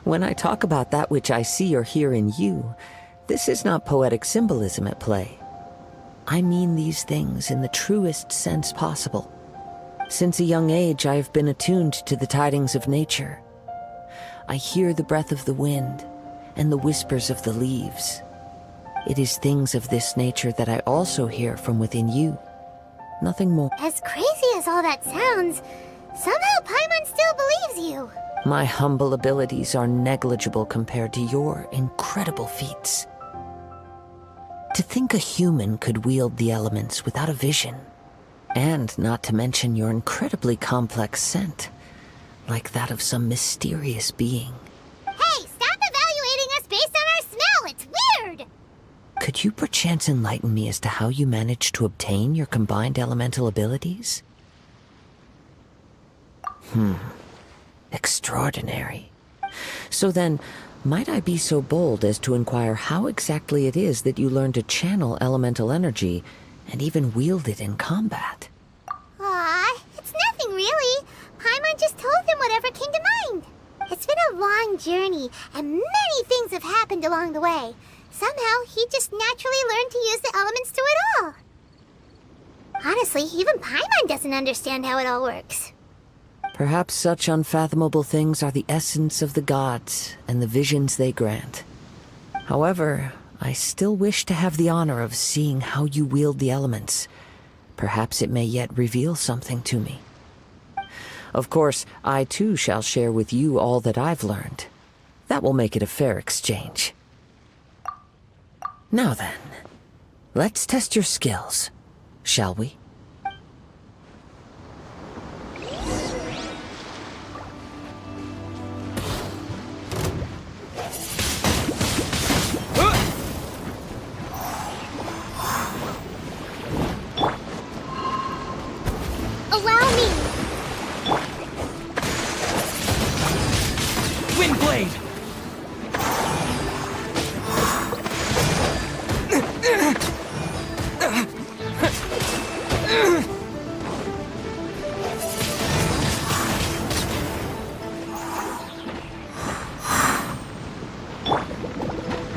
When I talk about that which I see or hear in you, this is not poetic symbolism at play. I mean these things in the truest sense possible. Since a young age, I have been attuned to the tidings of nature. I hear the breath of the wind and the whispers of the leaves. It is things of this nature that I also hear from within you. Nothing more. As crazy as all that sounds, somehow Paimon still believes you. My humble abilities are negligible compared to your incredible feats. To think a human could wield the elements without a vision, and not to mention your incredibly complex scent, like that of some mysterious being. Hey, stop evaluating us based on our smell! It's weird! Could you perchance enlighten me as to how you managed to obtain your combined elemental abilities? Extraordinary. So then, might I be so bold as to inquire how exactly it is that you learned to channel elemental energy and even wield it in combat? Aw, it's nothing really. Paimon just told him whatever came to mind. It's been a long journey, and many things have happened along the way. Somehow, he just naturally learned to use the elements through it all. Honestly, even Paimon doesn't understand how it all works. Perhaps such unfathomable things are the essence of the gods and the visions they grant. However, I still wish to have the honor of seeing how you wield the elements. Perhaps it may yet reveal something to me. Of course, I too shall share with you all that I've learned. That will make it a fair exchange. Now then, let's test your skills, shall we? Allow me! Windblade!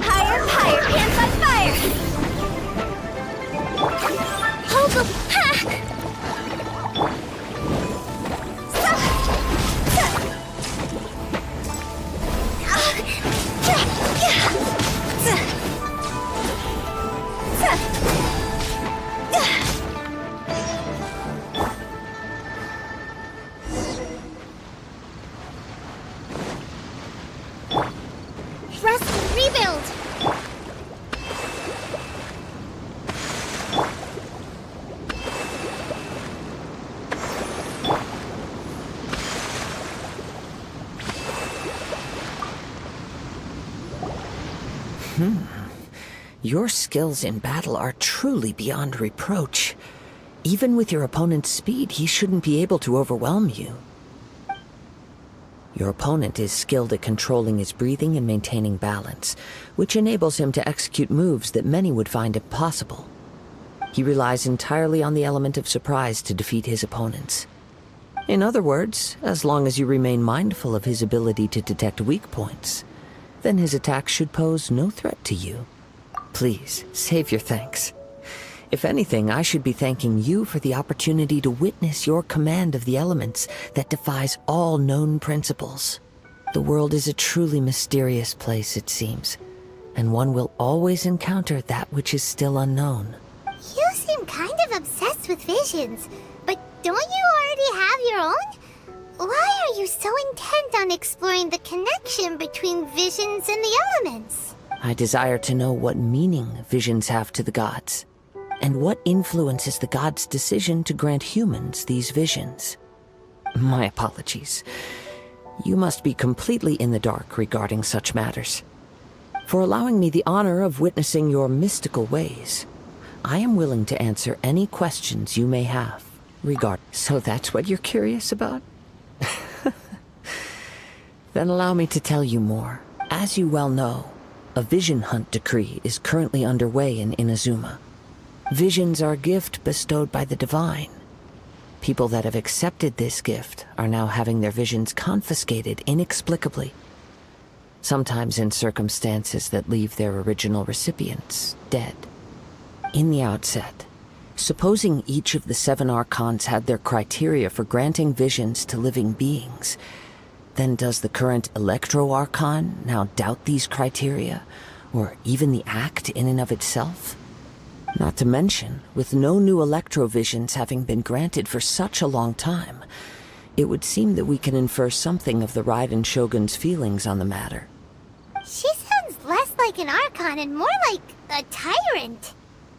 Higher, higher, hands on fire! Hold up! Rest and rebuild! Your skills in battle are truly beyond reproach. Even with your opponent's speed, he shouldn't be able to overwhelm you. Your opponent is skilled at controlling his breathing and maintaining balance, which enables him to execute moves that many would find impossible. He relies entirely on the element of surprise to defeat his opponents. In other words, as long as you remain mindful of his ability to detect weak points, then his attack should pose no threat to you. Please, save your thanks. If anything, I should be thanking you for the opportunity to witness your command of the elements that defies all known principles. The world is a truly mysterious place, it seems, and one will always encounter that which is still unknown. You seem kind of obsessed with visions, but don't you already have your own? Why are you so intent on exploring the connection between visions and the elements? I desire to know what meaning visions have to the gods, and what influences the gods' decision to grant humans these visions. My apologies. You must be completely in the dark regarding such matters. For allowing me the honor of witnessing your mystical ways, I am willing to answer any questions you may have regarding... So that's what you're curious about? Then allow me to tell you more. As you well know, a vision hunt decree is currently underway in Inazuma. Visions are a gift bestowed by the divine. People that have accepted this gift are now having their visions confiscated inexplicably, sometimes in circumstances that leave their original recipients dead. In the outset, supposing each of the 7 archons had their criteria for granting visions to living beings, Then does the current Electro Archon now doubt these criteria, or even the act in and of itself? Not to mention, with no new Electrovisions having been granted for such a long time, it would seem that we can infer something of the Raiden Shogun's feelings on the matter. She sounds less like an Archon and more like a tyrant.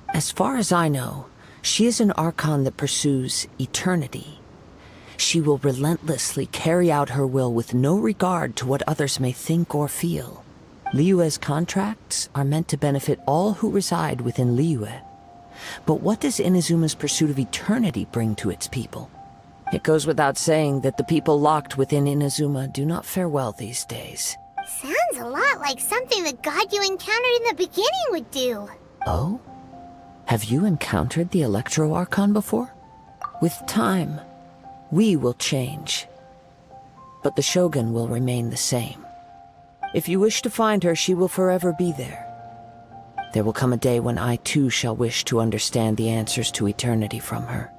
As far as I know, she is an Archon that pursues eternity. She will relentlessly carry out her will with no regard to what others may think or feel. Liyue's contracts are meant to benefit all who reside within Liyue. But what does Inazuma's pursuit of eternity bring to its people? It goes without saying that the people locked within Inazuma do not fare well these days. Sounds a lot like something the god you encountered in the beginning would do. Oh? Have you encountered the Electro Archon before? With time, we will change. But the Shogun will remain the same. If you wish to find her, she will forever be there. There will come a day when I too shall wish to understand the answers to eternity from her.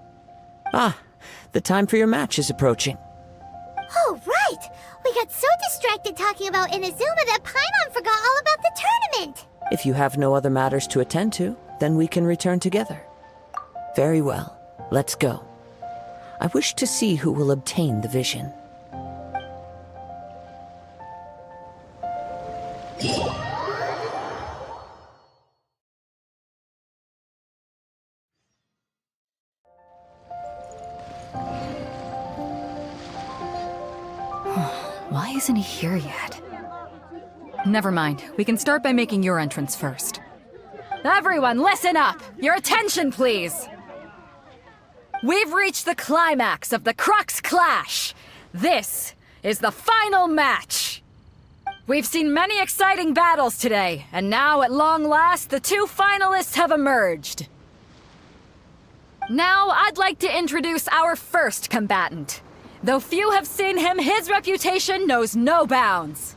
Ah, the time for your match is approaching. Oh, right! We got so distracted talking about Inazuma that Paimon forgot all about the tournament! If you have no other matters to attend to, then we can return together. Very well, let's go. I wish to see who will obtain the vision. Why isn't he here yet? Never mind. We can start by making your entrance first. Everyone, listen up! Your attention, please! We've reached the climax of the Crux Clash! This is the final match! We've seen many exciting battles today, and now, at long last, the two finalists have emerged. Now, I'd like to introduce our first combatant. Though few have seen him, his reputation knows no bounds.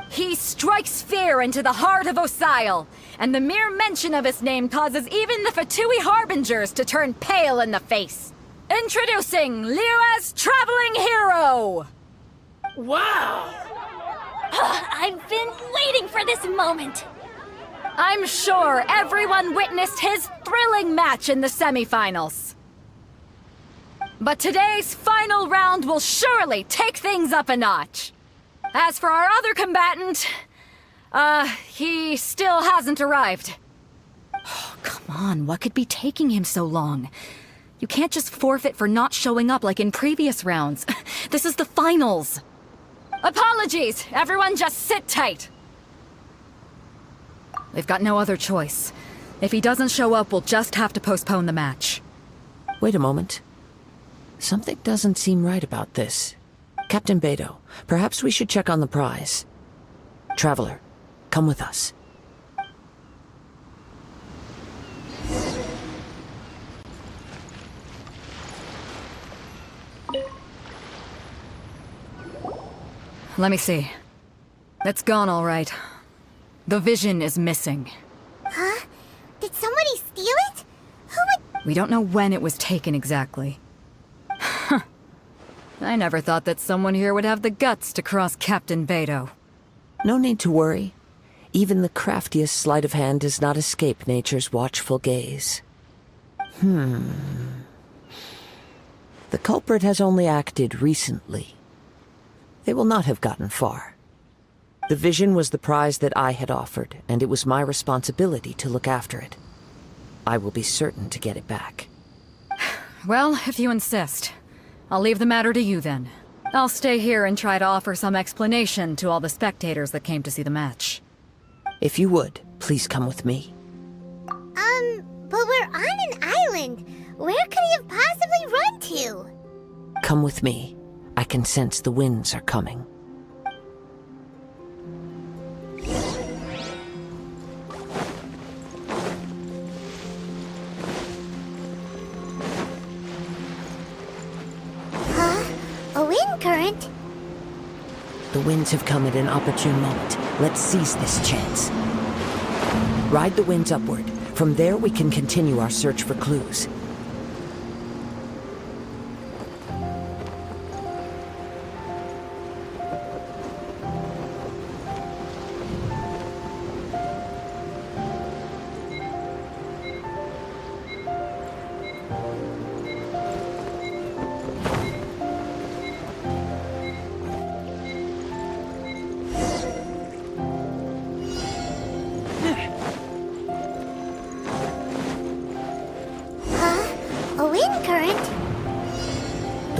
He strikes fear into the heart of Osile, and the mere mention of his name causes even the Fatui Harbingers to turn pale in the face. Introducing Liyue's traveling hero! Wow! I've been waiting for this moment! I'm sure everyone witnessed his thrilling match in the semifinals. But today's final round will surely take things up a notch. As for our other combatant, he still hasn't arrived. Oh, come on, what could be taking him so long? You can't just forfeit for not showing up like in previous rounds. This is the finals. Apologies, everyone just sit tight. We've got no other choice. If he doesn't show up, we'll just have to postpone the match. Wait a moment. Something doesn't seem right about this. Captain Beidou, perhaps we should check on the prize. Traveler, come with us. Let me see. It's gone all right. The vision is missing. Huh? Did somebody steal it? Who would... We don't know when it was taken exactly. I never thought that someone here would have the guts to cross Captain Beidou. No need to worry. Even the craftiest sleight of hand does not escape nature's watchful gaze. The culprit has only acted recently. They will not have gotten far. The vision was the prize that I had offered, and it was my responsibility to look after it. I will be certain to get it back. Well, if you insist. I'll leave the matter to you then. I'll stay here and try to offer some explanation to all the spectators that came to see the match. If you would, please come with me. But we're on an island. Where could he have possibly run to? Come with me. I can sense the winds are coming. A wind current? The winds have come at an opportune moment. Let's seize this chance. Ride the winds upward. From there, we can continue our search for clues.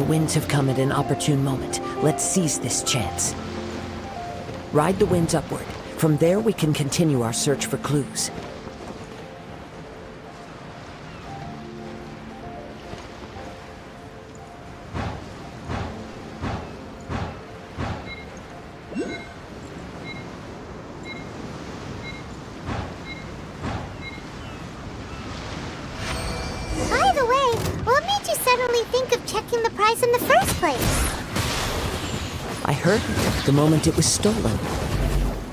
winds have come at an opportune moment. Let's seize this chance. Ride the winds upward. From there, we can continue our search for clues. By the way, what made you suddenly think of checking the prize in the first place? I heard it the moment it was stolen.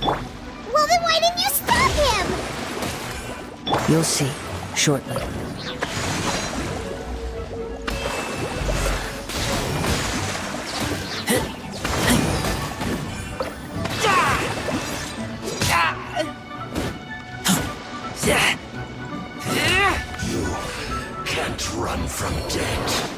Well, then why didn't you stop him? You'll see, shortly. Can't run from death.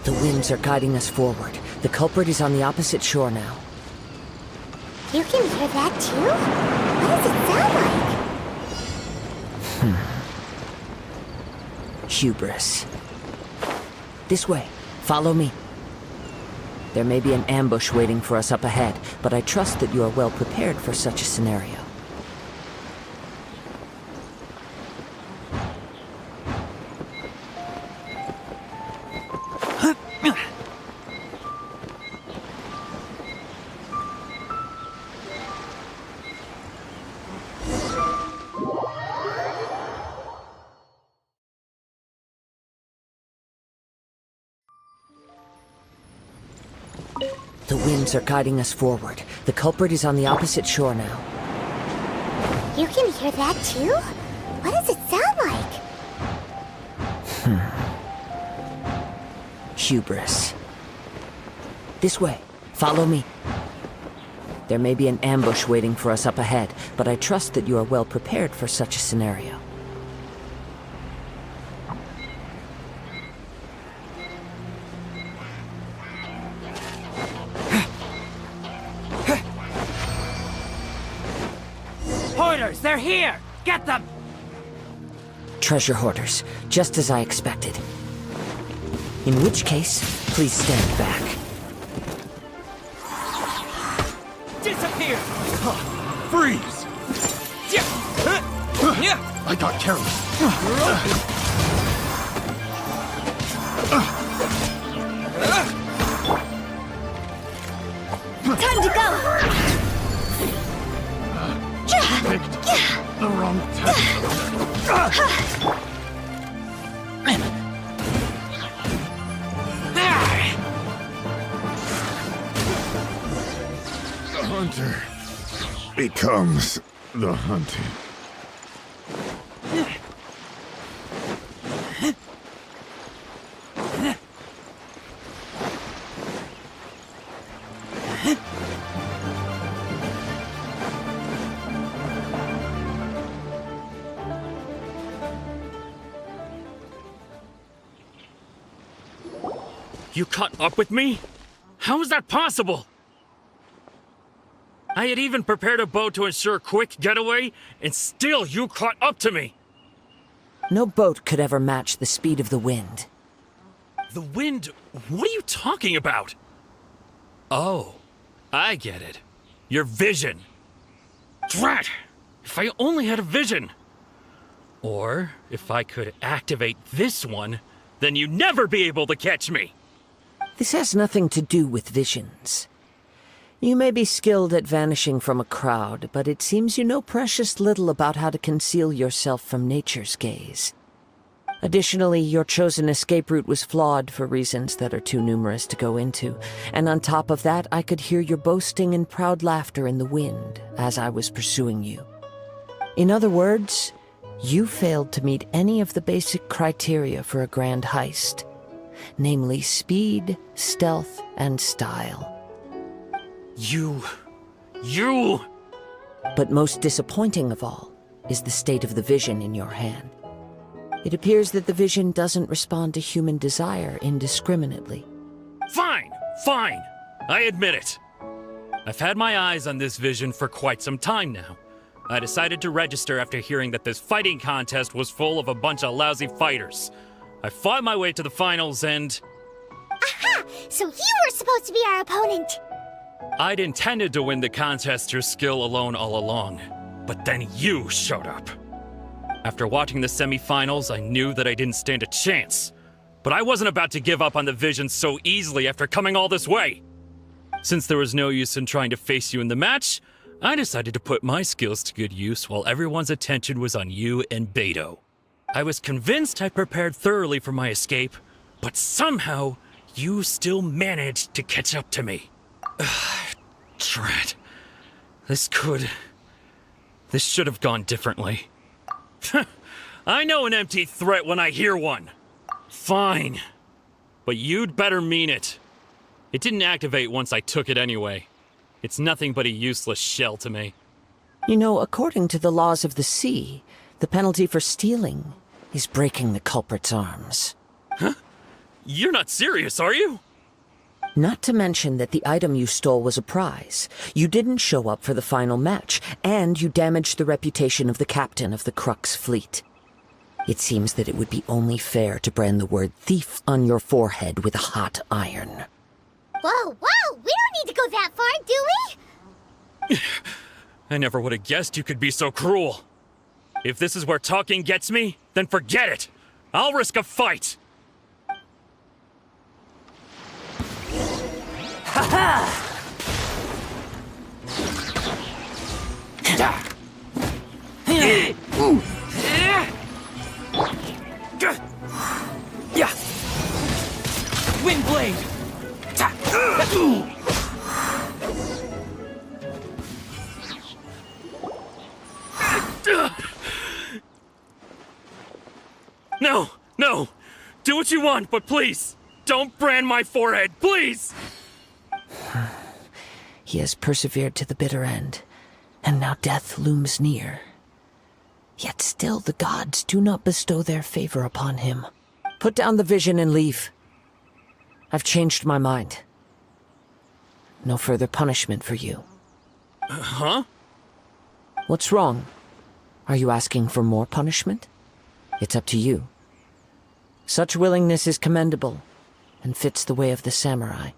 The winds are guiding us forward. The culprit is on the opposite shore now. You can hear that too? What does it sound like? Hubris. This way. Follow me. There may be an ambush waiting for us up ahead, but I trust that you are well prepared for such a scenario. The winds are guiding us forward. The culprit is on the opposite shore now. You can hear that too? What does it sound like? Hubris. This way. Follow me. There may be an ambush waiting for us up ahead, but I trust that you are well prepared for such a scenario. Hoarders, they're here! Get them! Treasure hoarders, just as I expected. In which case, please stand back. Disappear! Freeze! I got careless. Time to go! Picked the wrong time. The hunter becomes the hunted. You caught up with me? How is that possible? I had even prepared a boat to ensure a quick getaway, and still you caught up to me! No boat could ever match the speed of the wind. The wind? What are you talking about? Oh, I get it. Your vision. Drat! If I only had a vision! Or, if I could activate this one, then you'd never be able to catch me! This has nothing to do with visions. You may be skilled at vanishing from a crowd, but it seems you know precious little about how to conceal yourself from nature's gaze. Additionally, your chosen escape route was flawed for reasons that are too numerous to go into, and on top of that, I could hear your boasting and proud laughter in the wind as I was pursuing you. In other words, you failed to meet any of the basic criteria for a grand heist. Namely speed, stealth, and style. You... But most disappointing of all is the state of the vision in your hand. It appears that the vision doesn't respond to human desire indiscriminately. Fine! I admit it. I've had my eyes on this vision for quite some time now. I decided to register after hearing that this fighting contest was full of a bunch of lousy fighters. I fought my way to the finals and... Aha! So you were supposed to be our opponent! I'd intended to win the contest through skill alone all along, but then you showed up. After watching the semi-finals, I knew that I didn't stand a chance. But I wasn't about to give up on the vision so easily after coming all this way. Since there was no use in trying to face you in the match, I decided to put my skills to good use while everyone's attention was on you and Beto. I was convinced I prepared thoroughly for my escape, but somehow you still managed to catch up to me. Drat. This should have gone differently. I know an empty threat when I hear one. Fine. But you'd better mean it. It didn't activate once I took it anyway. It's nothing but a useless shell to me. You know, according to the laws of the sea, the penalty for stealing is breaking the culprit's arms. Huh? You're not serious, are you? Not to mention that the item you stole was a prize. You didn't show up for the final match, and you damaged the reputation of the captain of the Crux fleet. It seems that it would be only fair to brand the word thief on your forehead with a hot iron. Whoa, whoa! We don't need to go that far, do we? I never would have guessed you could be so cruel. If this is where talking gets me, then forget it. I'll risk a fight. Ha-ha! Yeah. Wind blade. No, no. Do what you want, but please, don't brand my forehead, please! He has persevered to the bitter end, and now death looms near. Yet still the gods do not bestow their favor upon him. Put down the vision and leave. I've changed my mind. No further punishment for you. Huh? What's wrong? Are you asking for more punishment? It's up to you. Such willingness is commendable, and fits the way of the samurai.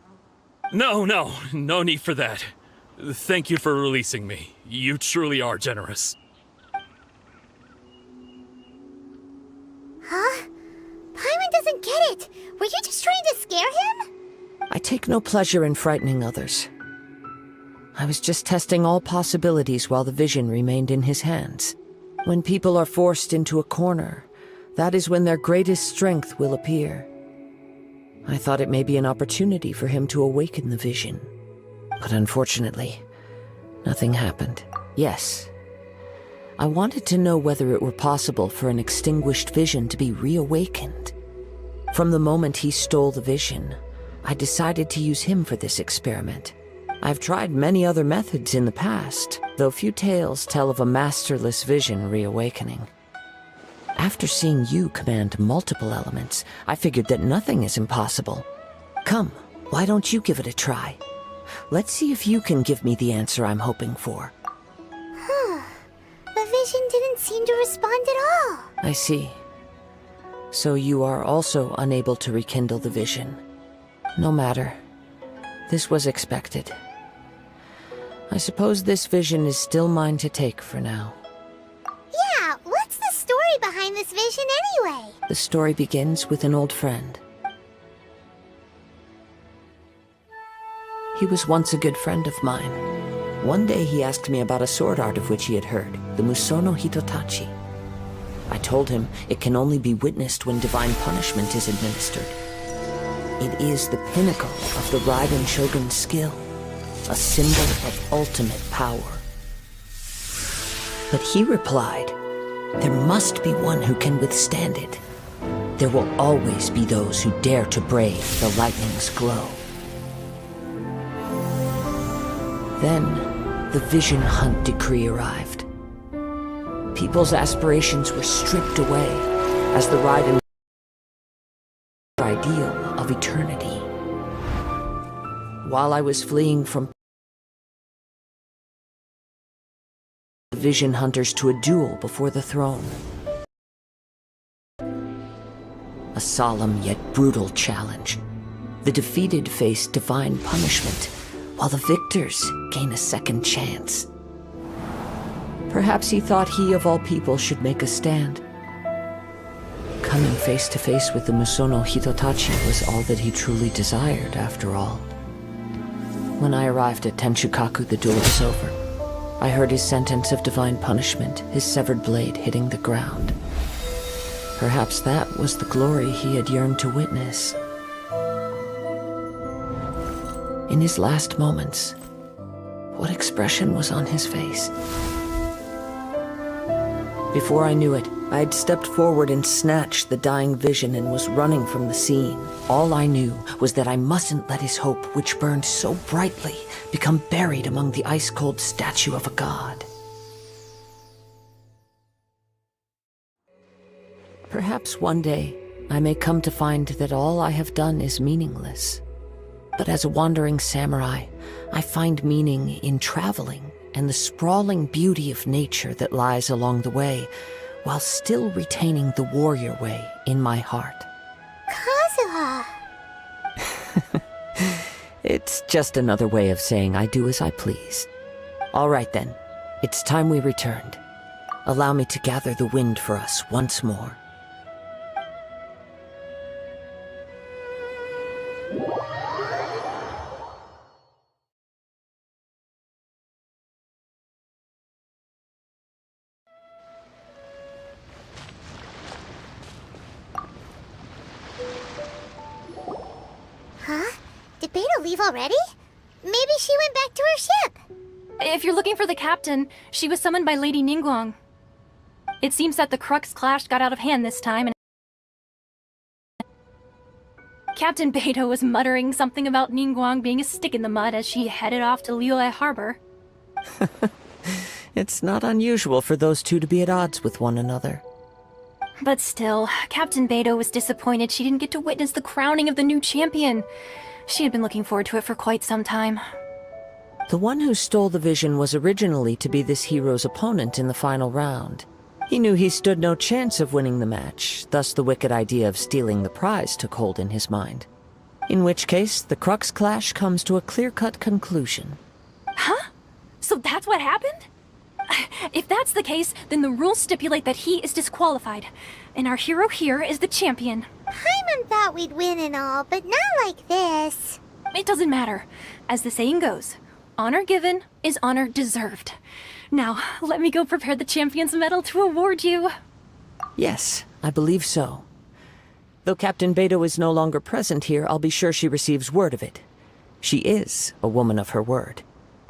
No need for that. Thank you for releasing me. You truly are generous. Huh? Paimon doesn't get it. Were you just trying to scare him? I take no pleasure in frightening others. I was just testing all possibilities while the vision remained in his hands. When people are forced into a corner, that is when their greatest strength will appear. I thought it may be an opportunity for him to awaken the vision. But unfortunately, nothing happened. Yes, I wanted to know whether it were possible for an extinguished vision to be reawakened. From the moment he stole the vision, I decided to use him for this experiment. I've tried many other methods in the past, though few tales tell of a masterless vision reawakening. After seeing you command multiple elements, I figured that nothing is impossible. Come, why don't you give it a try? Let's see if you can give me the answer I'm hoping for. The vision didn't seem to respond at all. I see. So you are also unable to rekindle the vision. No matter. This was expected. I suppose this vision is still mine to take for now. Yeah, what's the story behind this vision anyway? The story begins with an old friend. He was once a good friend of mine. One day he asked me about a sword art of which he had heard, the Musono Hitotachi. I told him it can only be witnessed when divine punishment is administered. It is the pinnacle of the Raiden Shogun's skill, a symbol of ultimate power. But he replied, there must be one who can withstand it. There will always be those who dare to brave the lightning's glow. Then, the Vision Hunt decree arrived. People's aspirations were stripped away as the Raiden ideal of eternity. while I was fleeing from the Vision Hunters to a duel before the throne. A solemn yet brutal challenge. The defeated face divine punishment, while the victors gain a second chance. Perhaps he thought he of all people should make a stand. Coming face to face with the Musono Hitotachi was all that he truly desired, after all. When I arrived at Tenshukaku, the duel was over. I heard his sentence of divine punishment, his severed blade hitting the ground. Perhaps that was the glory he had yearned to witness. In his last moments, what expression was on his face? Before I knew it, I had stepped forward and snatched the dying vision and was running from the scene. All I knew was that I mustn't let his hope, which burned so brightly, become buried among the ice-cold statue of a god. Perhaps one day, I may come to find that all I have done is meaningless. But as a wandering samurai, I find meaning in traveling and the sprawling beauty of nature that lies along the way, while still retaining the warrior way in my heart. Kazuha! It's just another way of saying I do as I please. All right then, it's time we returned. Allow me to gather the wind for us once more. Huh? Did Beta leave already? Maybe she went back to her ship. If you're looking for the captain, she was summoned by Lady Ningguang. It seems that the Crux clash got out of hand this time, and Captain Beto was muttering something about Ningguang being a stick in the mud as she headed off to Liyue Harbor. It's not unusual for those two to be at odds with one another. But still, Captain Beto was disappointed she didn't get to witness the crowning of the new champion. She had been looking forward to it for quite some time. The one who stole the vision was originally to be this hero's opponent in the final round. He knew he stood no chance of winning the match, thus the wicked idea of stealing the prize took hold in his mind. In which case, the Crux clash comes to a clear-cut conclusion. Huh? So that's what happened? If that's the case, then the rules stipulate that he is disqualified, and our hero here is the champion. Paimon thought we'd win and all, but not like this. It doesn't matter. As the saying goes, honor given is honor deserved. Now, let me go prepare the champion's medal to award you. Yes, I believe so. Though Captain Beto is no longer present here, I'll be sure she receives word of it. She is a woman of her word.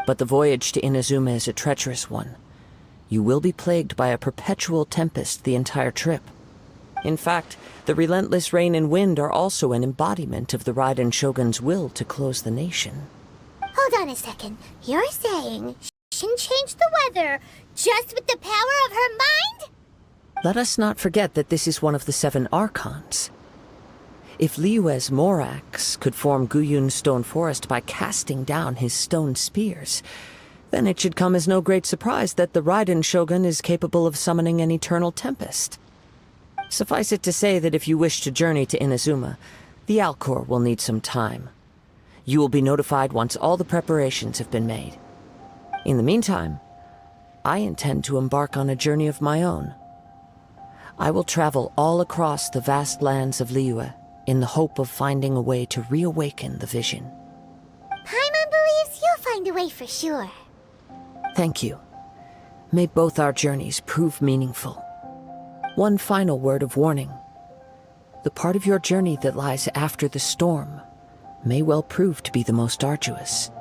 But the voyage to Inazuma is a treacherous one. You will be plagued by a perpetual tempest the entire trip. In fact, the relentless rain and wind are also an embodiment of the Raiden Shogun's will to close the nation. Hold on a second. You're saying she can change the weather just with the power of her mind? Let us not forget that this is one of the 7 Archons. If Liyue's Morax could form Guyun's stone forest by casting down his stone spears, then it should come as no great surprise that the Raiden Shogun is capable of summoning an eternal tempest. Suffice it to say that if you wish to journey to Inazuma, the Alcor will need some time. You will be notified once all the preparations have been made. In the meantime, I intend to embark on a journey of my own. I will travel all across the vast lands of Liyue in the hope of finding a way to reawaken the vision. Paimon believes you'll find a way for sure. Thank you. May both our journeys prove meaningful. One final word of warning. The part of your journey that lies after the storm may well prove to be the most arduous.